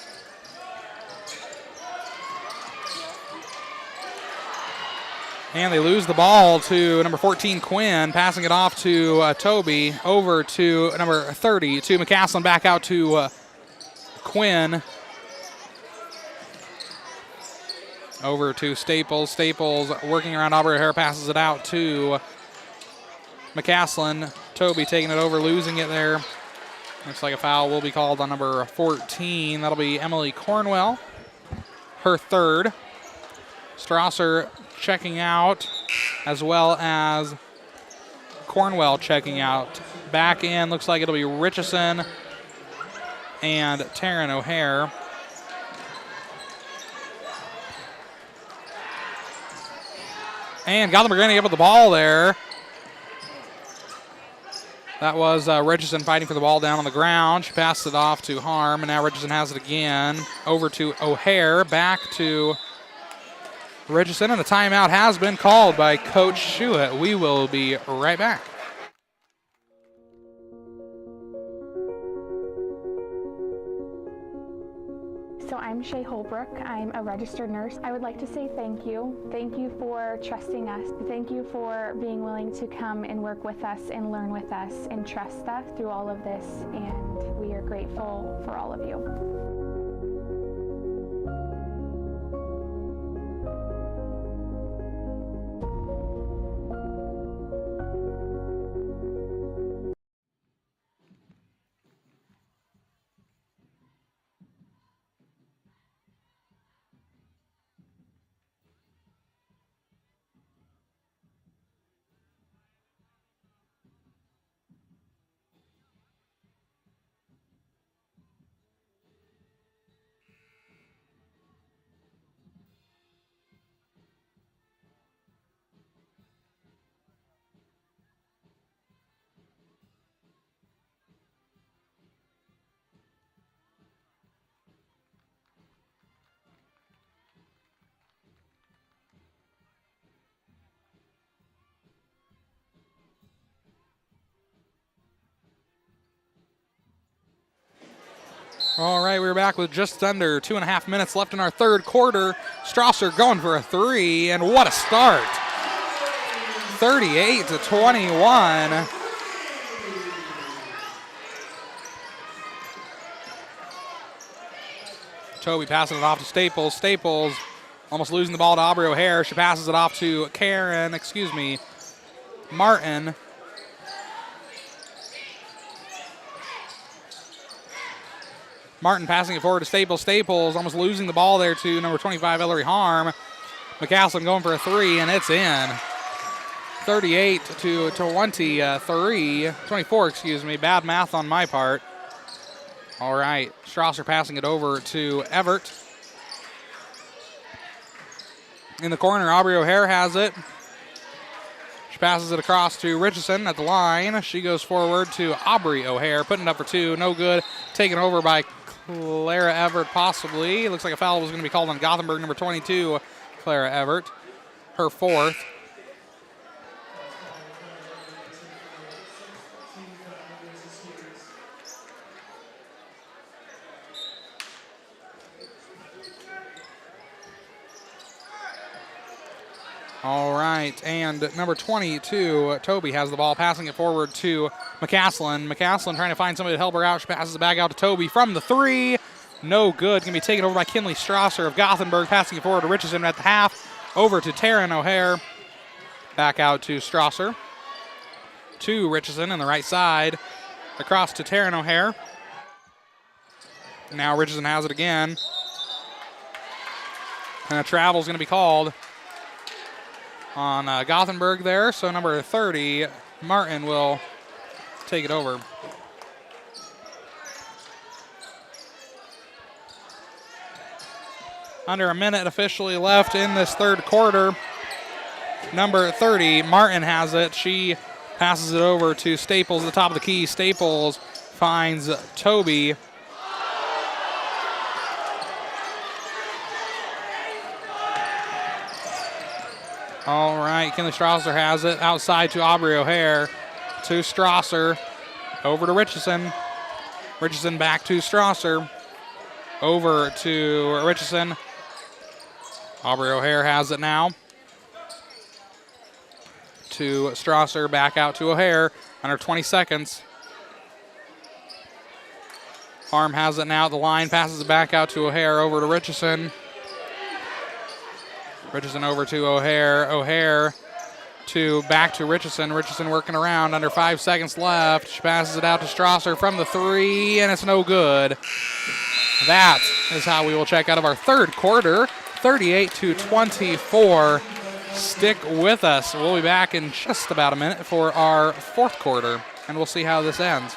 And they lose the ball to number 14, Quinn, passing it off to Toby, over to number 30, to McCaslin, back out to Quinn. Over to Staples. Staples working around Aubrey O'Hare, passes it out to McCaslin. Toby taking it over, losing it there. Looks like a foul will be called on number 14. That'll be Emily Cornwell, her third. Strasser checking out, as well as Cornwell checking out. Back in, looks like it'll be Richardson and Taryn O'Hare. And Gothenburg ending up with the ball there. That was Richardson fighting for the ball down on the ground. She passed it off to Harm, and now Richardson has it again. Over to O'Hare, back to Richardson, and a timeout has been called by Coach Schuett. We will be right back. So I'm Shay Holbrook. I'm a registered nurse. I would like to say thank you. Thank you for trusting us. Thank you for being willing to come and work with us and learn with us and trust us through all of this. And we are grateful for all of you. All right, we're back with just under 2.5 minutes left in our third quarter. Strasser going for a three, and what a start. 38-21. Toby passing it off to Staples. Staples almost losing the ball to Aubrey O'Hare. She passes it off to Martin. Martin passing it forward to Staples. Staples almost losing the ball there to number 25, Ellery Harm. McCaslin going for a three, and it's in. 24, Bad math on my part. All right, Strasser passing it over to Everett. In the corner, Aubrey O'Hare has it. She passes it across to Richardson at the line. She goes forward to Aubrey O'Hare, putting it up for two. No good. Taken over by Clara Everett, possibly. It looks like a foul was going to be called on Gothenburg, number 22, Clara Everett, her fourth. All right, and number 22, Toby, has the ball, passing it forward to McCaslin. McCaslin trying to find somebody to help her out. She passes it back out to Toby from the three. No good. Going to be taken over by Kinley Strasser of Gothenburg, passing it forward to Richardson at the half. Over to Taryn O'Hare. Back out to Strasser. To Richardson on the right side. Across to Taryn O'Hare. Now Richardson has it again. And a travel is going to be called on Gothenburg there. So number 30, Martin, will take it over. Under a minute officially left in this third quarter. Number 30, Martin has it. She passes it over to Staples at the top of the key. Staples finds Toby. All right, Kinley Strasser has it outside to Aubrey O'Hare. To Strasser. Over to Richardson. Richardson back to Strasser. Over to Richardson. Aubrey O'Hare has it now. To Strasser, back out to O'Hare. Under 20 seconds. Harm has it now at the line, passes it back out to O'Hare, over to Richardson. Richardson over to O'Hare. O'Hare back to Richardson. Richardson working around, under 5 seconds left. She passes it out to Strasser from the three, and it's no good. That is how we will check out of our third quarter. 38-24. Stick with us. We'll be back in just about a minute for our fourth quarter, and we'll see how this ends.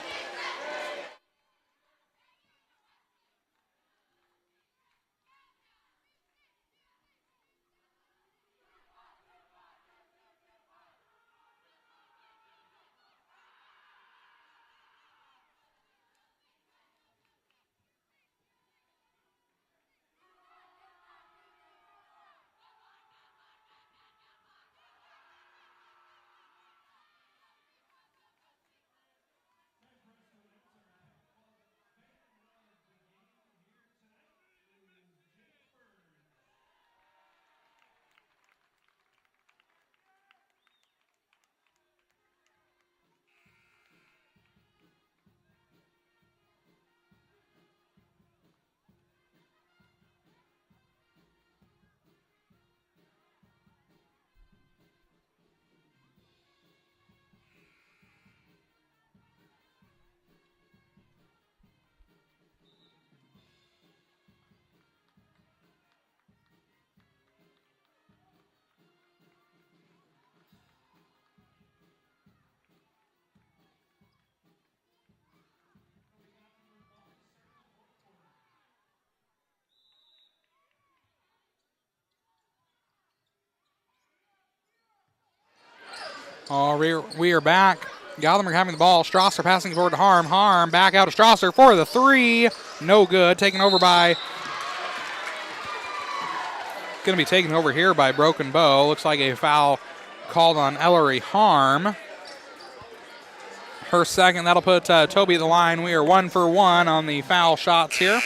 We are back. Gothenburg having the ball. Strasser passing forward to Harm. Harm back out to Strasser for the three. No good. Taken over by... Going to be taken over here by Broken Bow. Looks like a foul called on Ellery Harm. Her second. That'll put Toby at the line. We are 1 for 1 on the foul shots here.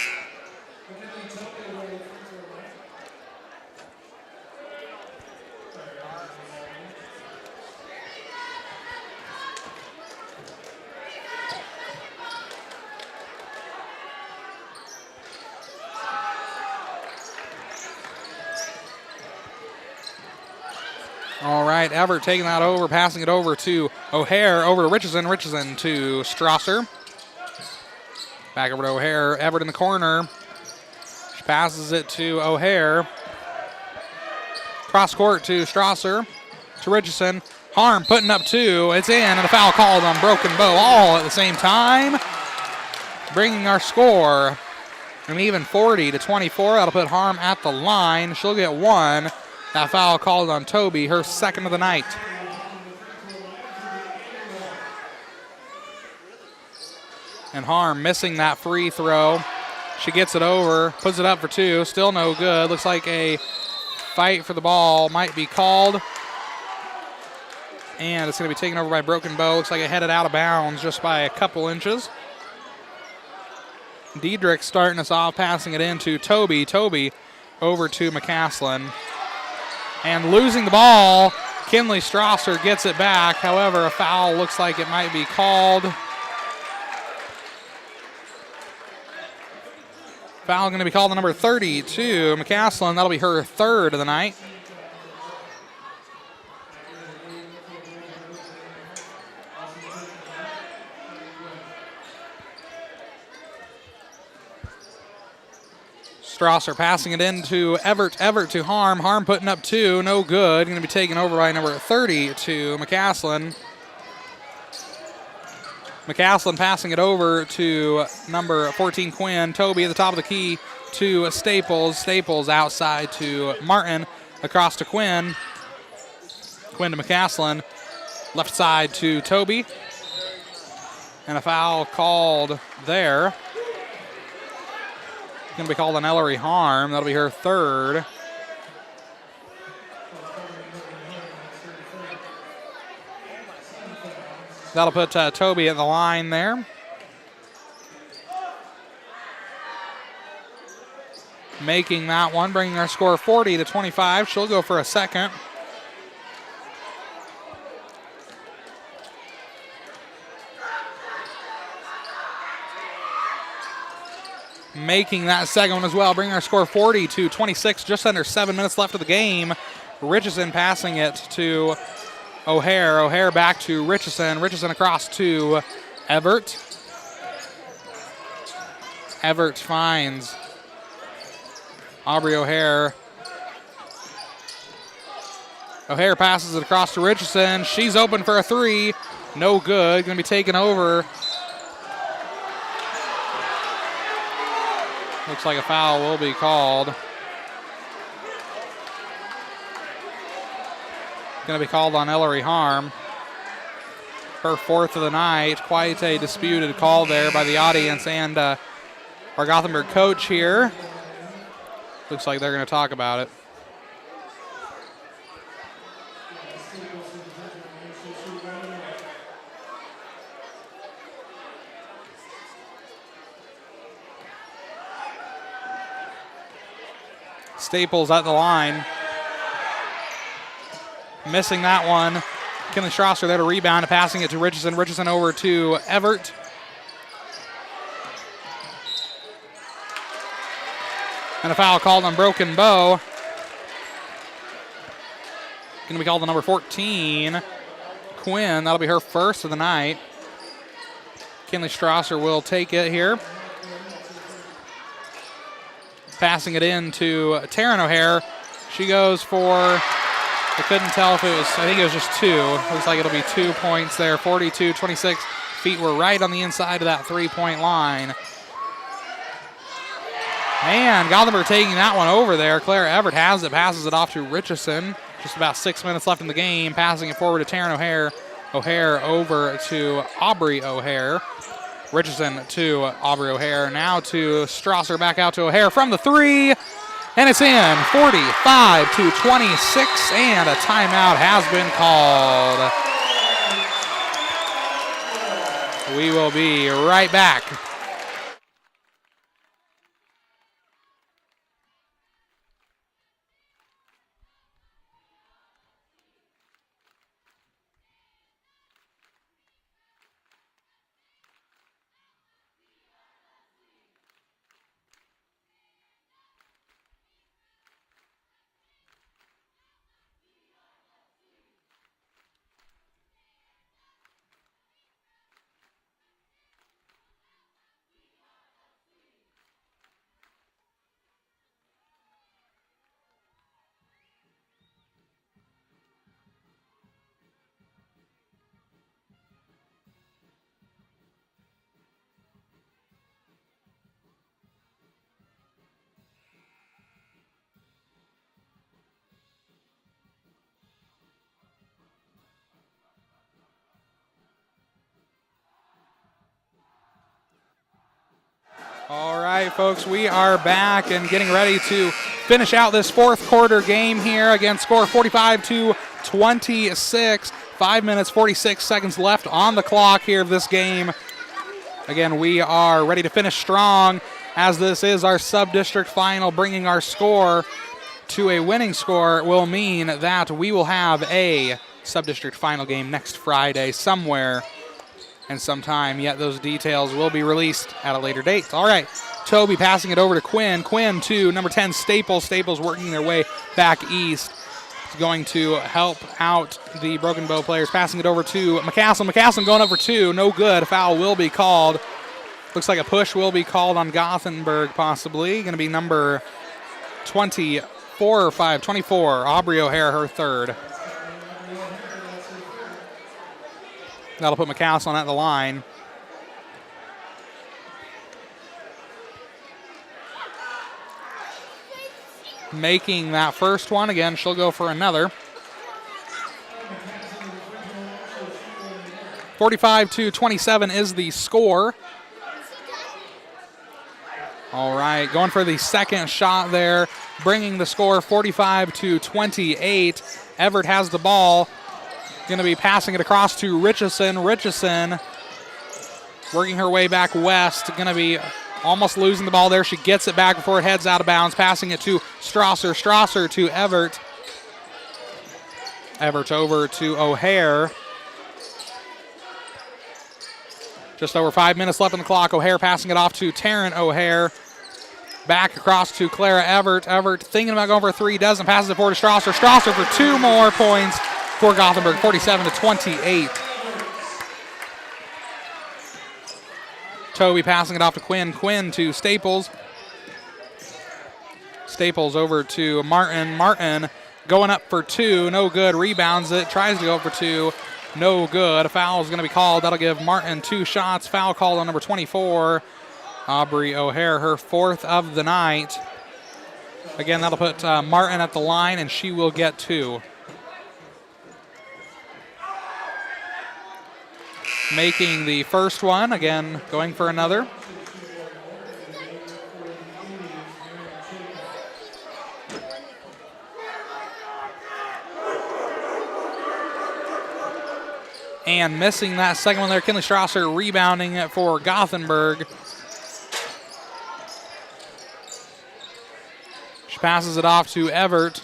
All right, Everett taking that over, passing it over to O'Hare, over to Richardson. Richardson to Strasser. Back over to O'Hare. Everett in the corner. She passes it to O'Hare. Cross court to Strasser. To Richardson. Harm putting up two. It's in, and a foul called on Broken Bow all at the same time. Bringing our score from even 40-24. That'll put Harm at the line. She'll get one. That foul called on Toby, her second of the night. And Harm missing that free throw. She gets it over, puts it up for two, still no good. Looks like a fight for the ball might be called. And it's going to be taken over by Broken Bow. Looks like it headed out of bounds just by a couple inches. Diedrich starting us off, passing it into Toby. Toby over to McCaslin. And losing the ball, Kinley Strasser gets it back. However, a foul looks like it might be called. Foul going to be called on number 32, McCaslin. That'll be her third of the night. Strasser passing it into Everett. Everett to Harm. Harm putting up 2. No good. Going to be taken over by number 32, McCaslin. McCaslin passing it over to number 14, Quinn. Toby at the top of the key to Staples. Staples outside to Martin. Across to Quinn. Quinn to McCaslin. Left side to Toby. And a foul called there. Going to be called on Ellery Harm. That'll be her 3rd. That'll put Toby at the line there. Making that one, bringing our score 40-25. She'll go for a second. Making that second one as well, bringing our score 40-26. Just under 7 minutes left of the game. Richardson passing it to O'Hare. O'Hare back to Richardson. Richardson across to Everett. Everett finds Aubrey O'Hare. O'Hare passes it across to Richardson. She's open for a 3. No good. Going to be taken over. Looks like a foul will be called. Going to be called on Ellery Harm. Her 4th of the night. Quite a disputed call there by the audience and our Gothenburg coach here. Looks like they're going to talk about it. Staples at the line. Missing that one. Kinley Strasser there to rebound, passing it to Richardson. Richardson over to Everett. And a foul called on Broken Bow. Going to be called on number 14, Quinn. That'll be her 1st of the night. Kinley Strasser will take it here. Passing it in to Taryn O'Hare. She goes for... I couldn't tell if it was, I think it was just 2. Looks like it'll be 2 points there. 42-26. Feet were right on the inside of that 3-point line. And Gothenburg taking that one over there. Claire Everett has it, passes it off to Richardson. Just about 6 minutes left in the game. Passing it forward to Taryn O'Hare. O'Hare over to Aubrey O'Hare. Richardson to Aubrey O'Hare. Now to Strasser, back out to O'Hare from the 3. And it's in, 45-26, and a timeout has been called. We will be right back. All right, folks, we are back and getting ready to finish out this 4th quarter game here. Again, score 45-26. 5 minutes, 46 seconds left on the clock here of this game. Again, we are ready to finish strong as this is our sub-district final. Bringing our score to a winning score will mean that we will have a sub-district final game next Friday somewhere and sometime, yet those details will be released at a later date. All right, Toby passing it over to Quinn. Quinn to number 10, Staples. Staples working their way back east. It's going to help out the Broken Bow players. Passing it over to McCaslin. McCaslin going up for 2. No good. A foul will be called Looks like a push will be called on Gothenburg, possibly. Going to be number 24, Aubrey O'Hare, her third. That'll put McCaslin at the line. Making that first one. Again, she'll go for another. 45-27 is the score. All right, going for the second shot there, bringing the score 45-28. Everett has the ball. Going to be passing it across to Richardson. Richardson working her way back west. Going to be almost losing the ball there. She gets it back before it heads out of bounds, passing it to Strasser. Strasser to Everett. Everett over to O'Hare. Just over 5 minutes left on the clock. O'Hare passing it off to Taryn O'Hare. Back across to Clara Everett. Everett thinking about going for a three, doesn't. Passes it forward to Strasser. Strasser for 2 more points for Gothenburg, 47-28. Toby passing it off to Quinn. Quinn to Staples. Staples over to Martin. Martin going up for 2. No good. Rebounds it. Tries to go for 2. No good. A foul is going to be called. That'll give Martin 2 shots. Foul called on number 24, Aubrey O'Hare, her 4th of the night. Again, that'll put Martin at the line, and she will get 2. Making the first one. Again, going for another. And missing that second one there. Kinley Strasser rebounding it for Gothenburg. She passes it off to Everett.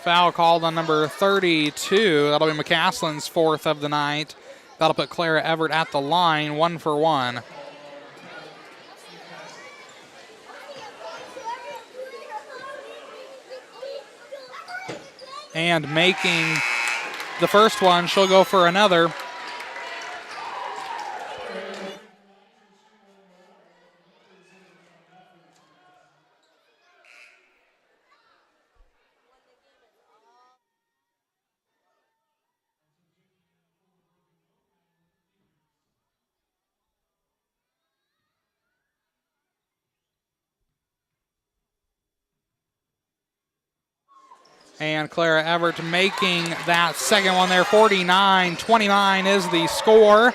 Foul called on number 32. That'll be McCaslin's 4th of the night. That'll put Clara Everett at the line, 1 for 1. And making the first one, she'll go for another. And Clara Everett making that second one there. 49-29 is the score.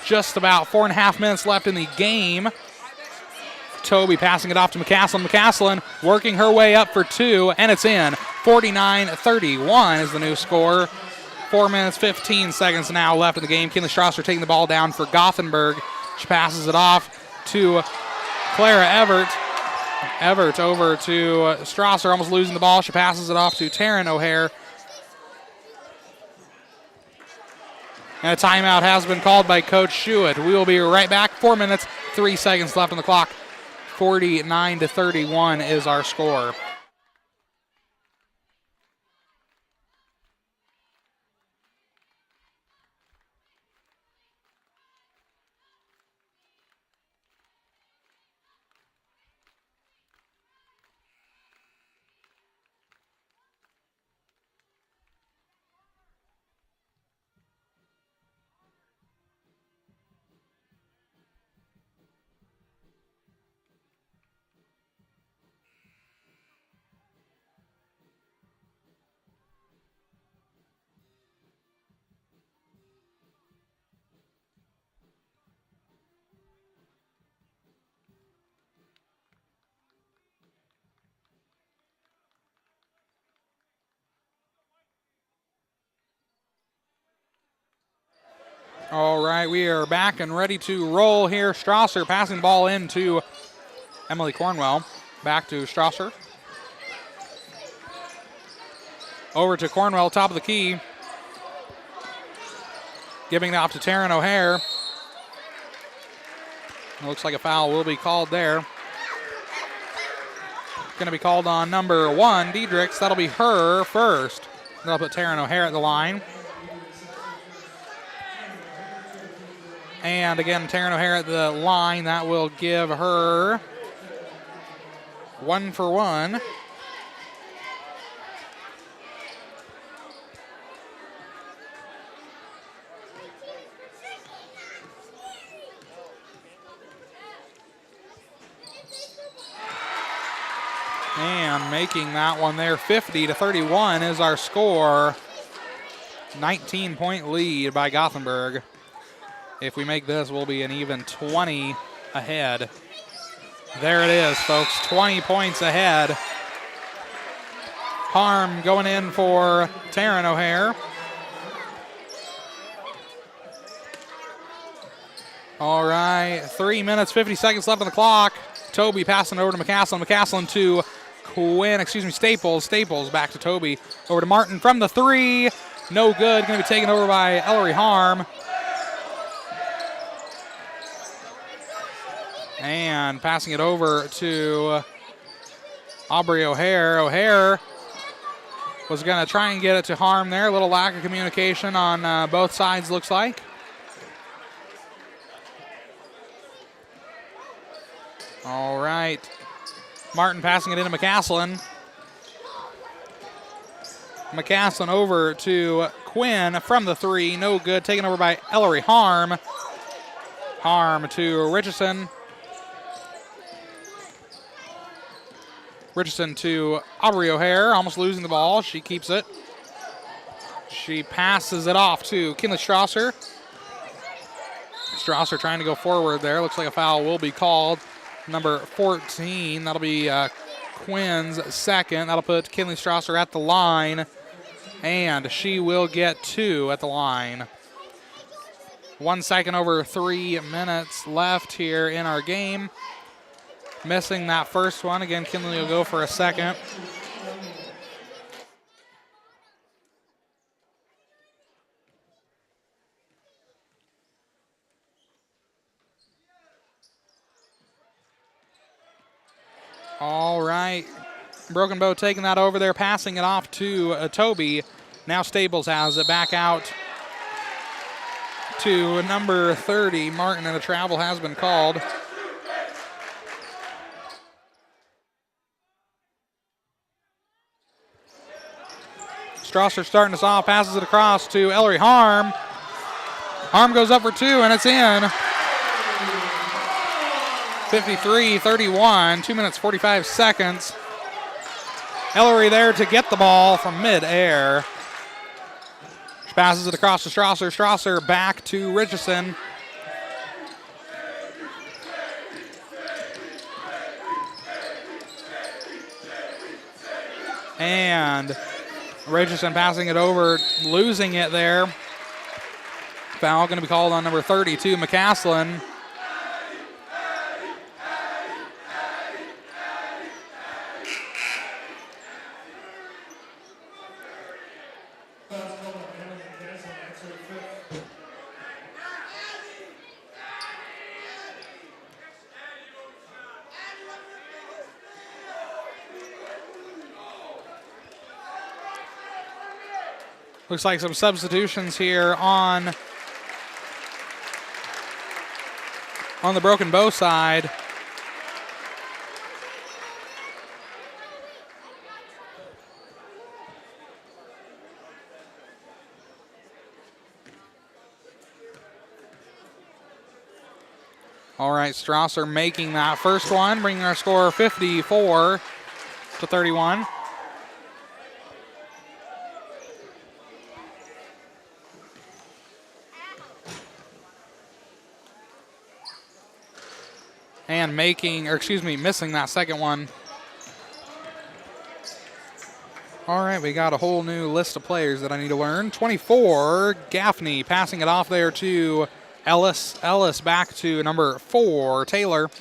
Just about 4.5 minutes left in the game. Toby passing it off to McCaslin. McCaslin working her way up for 2, and it's in. 49-31 is the new score. 4 minutes, 15 seconds now left in the game. Kinley Strasser taking the ball down for Gothenburg. She passes it off to Clara Everett. Everett over to Strasser, almost losing the ball. She passes it off to Taryn O'Hare. And a timeout has been called by Coach Schuett. We will be right back. 4 minutes, 3 seconds left on the clock. 49-31 is our score. All right, we are back and ready to roll here. Strasser passing the ball in to Emily Cornwell. Back to Strasser. Over to Cornwell, top of the key. Giving it off to Taryn O'Hare. It looks like a foul will be called there. going to be called on number 1, Diedrichs. That'll be her first. They'll put Taryn O'Hare at the line. And again, Taryn O'Hare at the line. That will give her 1 for 1. And making that one there, 50-31 is our score. 19-point lead by Gothenburg. If we make this, we'll be an even 20 ahead. There it is, folks, 20 points ahead. Harm going in for Taryn O'Hare. All right, 3 minutes, 50 seconds left on the clock. Toby passing over to McCaslin. McCaslin to Staples. Staples back to Toby. Over to Martin from the 3. No good. Going to be taken over by Ellery Harm. And passing it over to Aubrey O'Hare. O'Hare was going to try and get it to Harm there. A little lack of communication on both sides, looks like. All right. Martin passing it into McCaslin. McCaslin over to Quinn from the 3. No good. Taken over by Ellery Harm. Harm to Richardson. Richardson to Aubrey O'Hare. Almost losing the ball. She keeps it. She passes it off to Kinley Strasser. Strasser trying to go forward there. Looks like a foul will be called. Number 14, that'll be Quinn's second. That'll put Kinley Strasser at the line, and she will get 2 at the line. 1 second over 3 minutes left here in our game. Missing that first one. Again, Kinley will go for a second. All right. Broken Bow taking that over there, passing it off to Toby. Now Staples has it back out to number 30, Martin, and a travel has been called. Strasser starting us off, passes it across to Ellery Harm. Harm goes up for 2, and it's in. 53-31, 2 minutes, 45 seconds. Ellery there to get the ball from mid-air. She passes it across to Strasser. Strasser back to Richardson. And Richardson passing it over, losing it there. Foul going to be called on number 32, McCaslin. Looks like some substitutions here on the Broken Bow side. All right, Strasser making that first one, bringing our score 54-31. And missing that second one. All right, we got a whole new list of players that I need to learn. 24, Gaffney, passing it off there to Ellis. Ellis back to number 4, Taylor.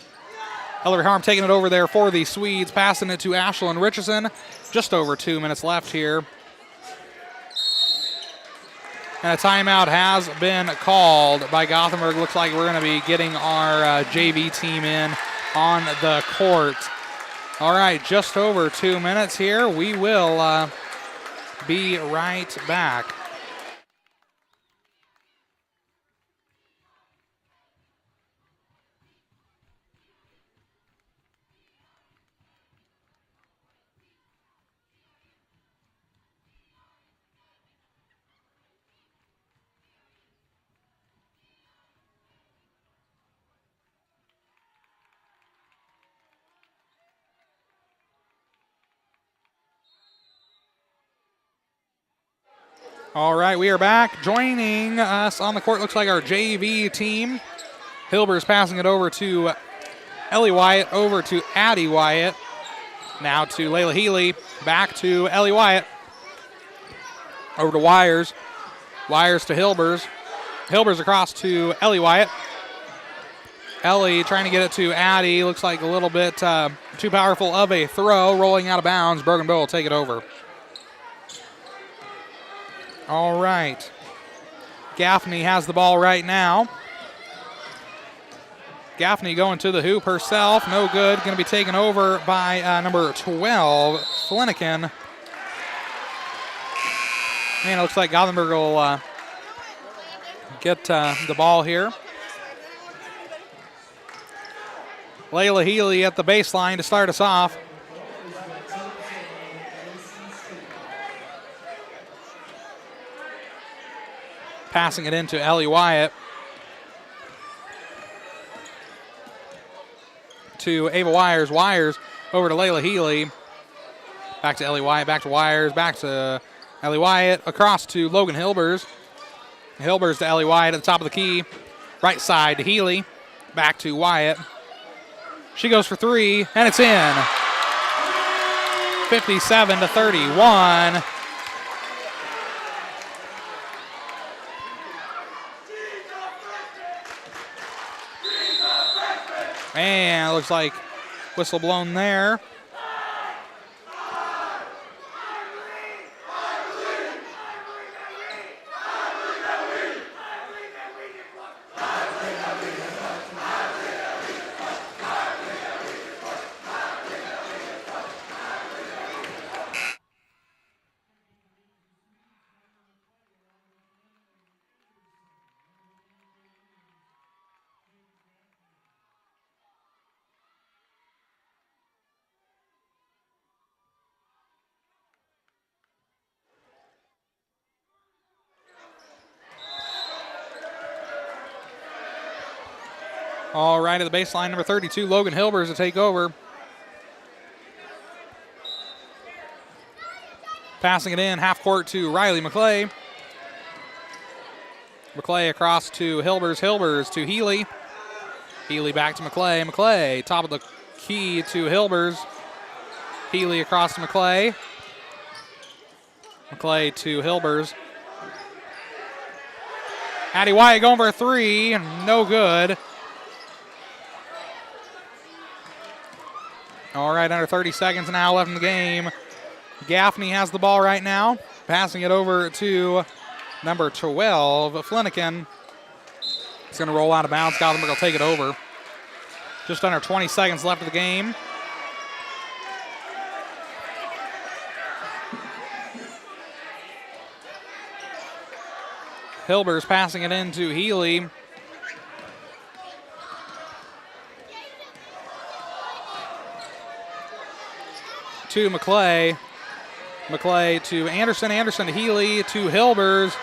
Ellery Harm taking it over there for the Swedes, passing it to Ashlyn Richardson. Just over 2 minutes left here. And a timeout has been called by Gothenburg. Looks like we're going to be getting our JV team in on the court. All right, just over 2 minutes here. We will be right back. All right, we are back. Joining us on the court looks like our JV team. Hilber's passing it over to Ellie Wyatt, over to Addie Wyatt. Now to Layla Healy, back to Ellie Wyatt. Over to Wires. Wires to Hilbers. Hilbers across to Ellie Wyatt. Ellie trying to get it to Addie. Looks like a little bit too powerful of a throw. Rolling out of bounds. Bougainville will take it over. All right. Gaffney has the ball right now. Gaffney going to the hoop herself. No good. Going to be taken over by number 12, Flanagan. Man, it looks like Gothenburg will get the ball here. Layla Healy at the baseline to start us off. Passing it into Ellie Wyatt. To Ava Wires. Wires over to Layla Healy. Back to Ellie Wyatt. Back to Wires. Back to Ellie Wyatt. Across to Logan Hilbers. Hilbers to Ellie Wyatt at the top of the key. Right side to Healy. Back to Wyatt. She goes for three, and it's in. 57-31. And it looks like whistle blown there. All right, at the baseline, number 32, Logan Hilbers to take over. Passing it in, half court to Riley McClay. McClay across to Hilbers. Hilbers to Healy. Healy back to McClay. McClay, top of the key to Hilbers. Healy across to McClay. McClay to Hilbers. Addie Wyatt going for a three, no good. All right, under 30 seconds now left in the game. Gaffney has the ball right now. Passing it over to number 12, Flanagan. It's going to roll out of bounds. Gothenburg will take it over. Just under 20 seconds left of the game. Hilbers passing it into Healy. To McClay. McClay to Anderson. Anderson to Healy. To Hilbers.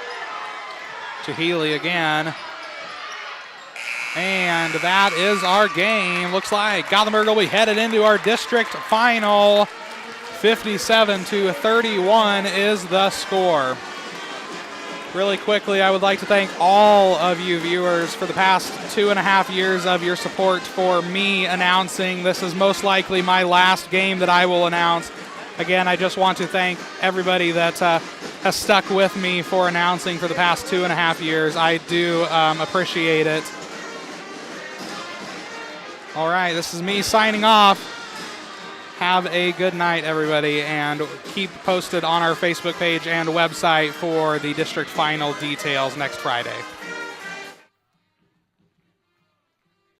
To Healy again. And that is our game. Looks like Gothenburg will be headed into our district final. 57-31 is the score. Really quickly, I would like to thank all of you viewers for the past 2.5 years of your support for me announcing. This is most likely my last game that I will announce. Again, I just want to thank everybody that has stuck with me for announcing for the past 2.5 years. I do appreciate it. All right, this is me signing off. Have a good night, everybody, and keep posted on our Facebook page and website for the district final details next Friday.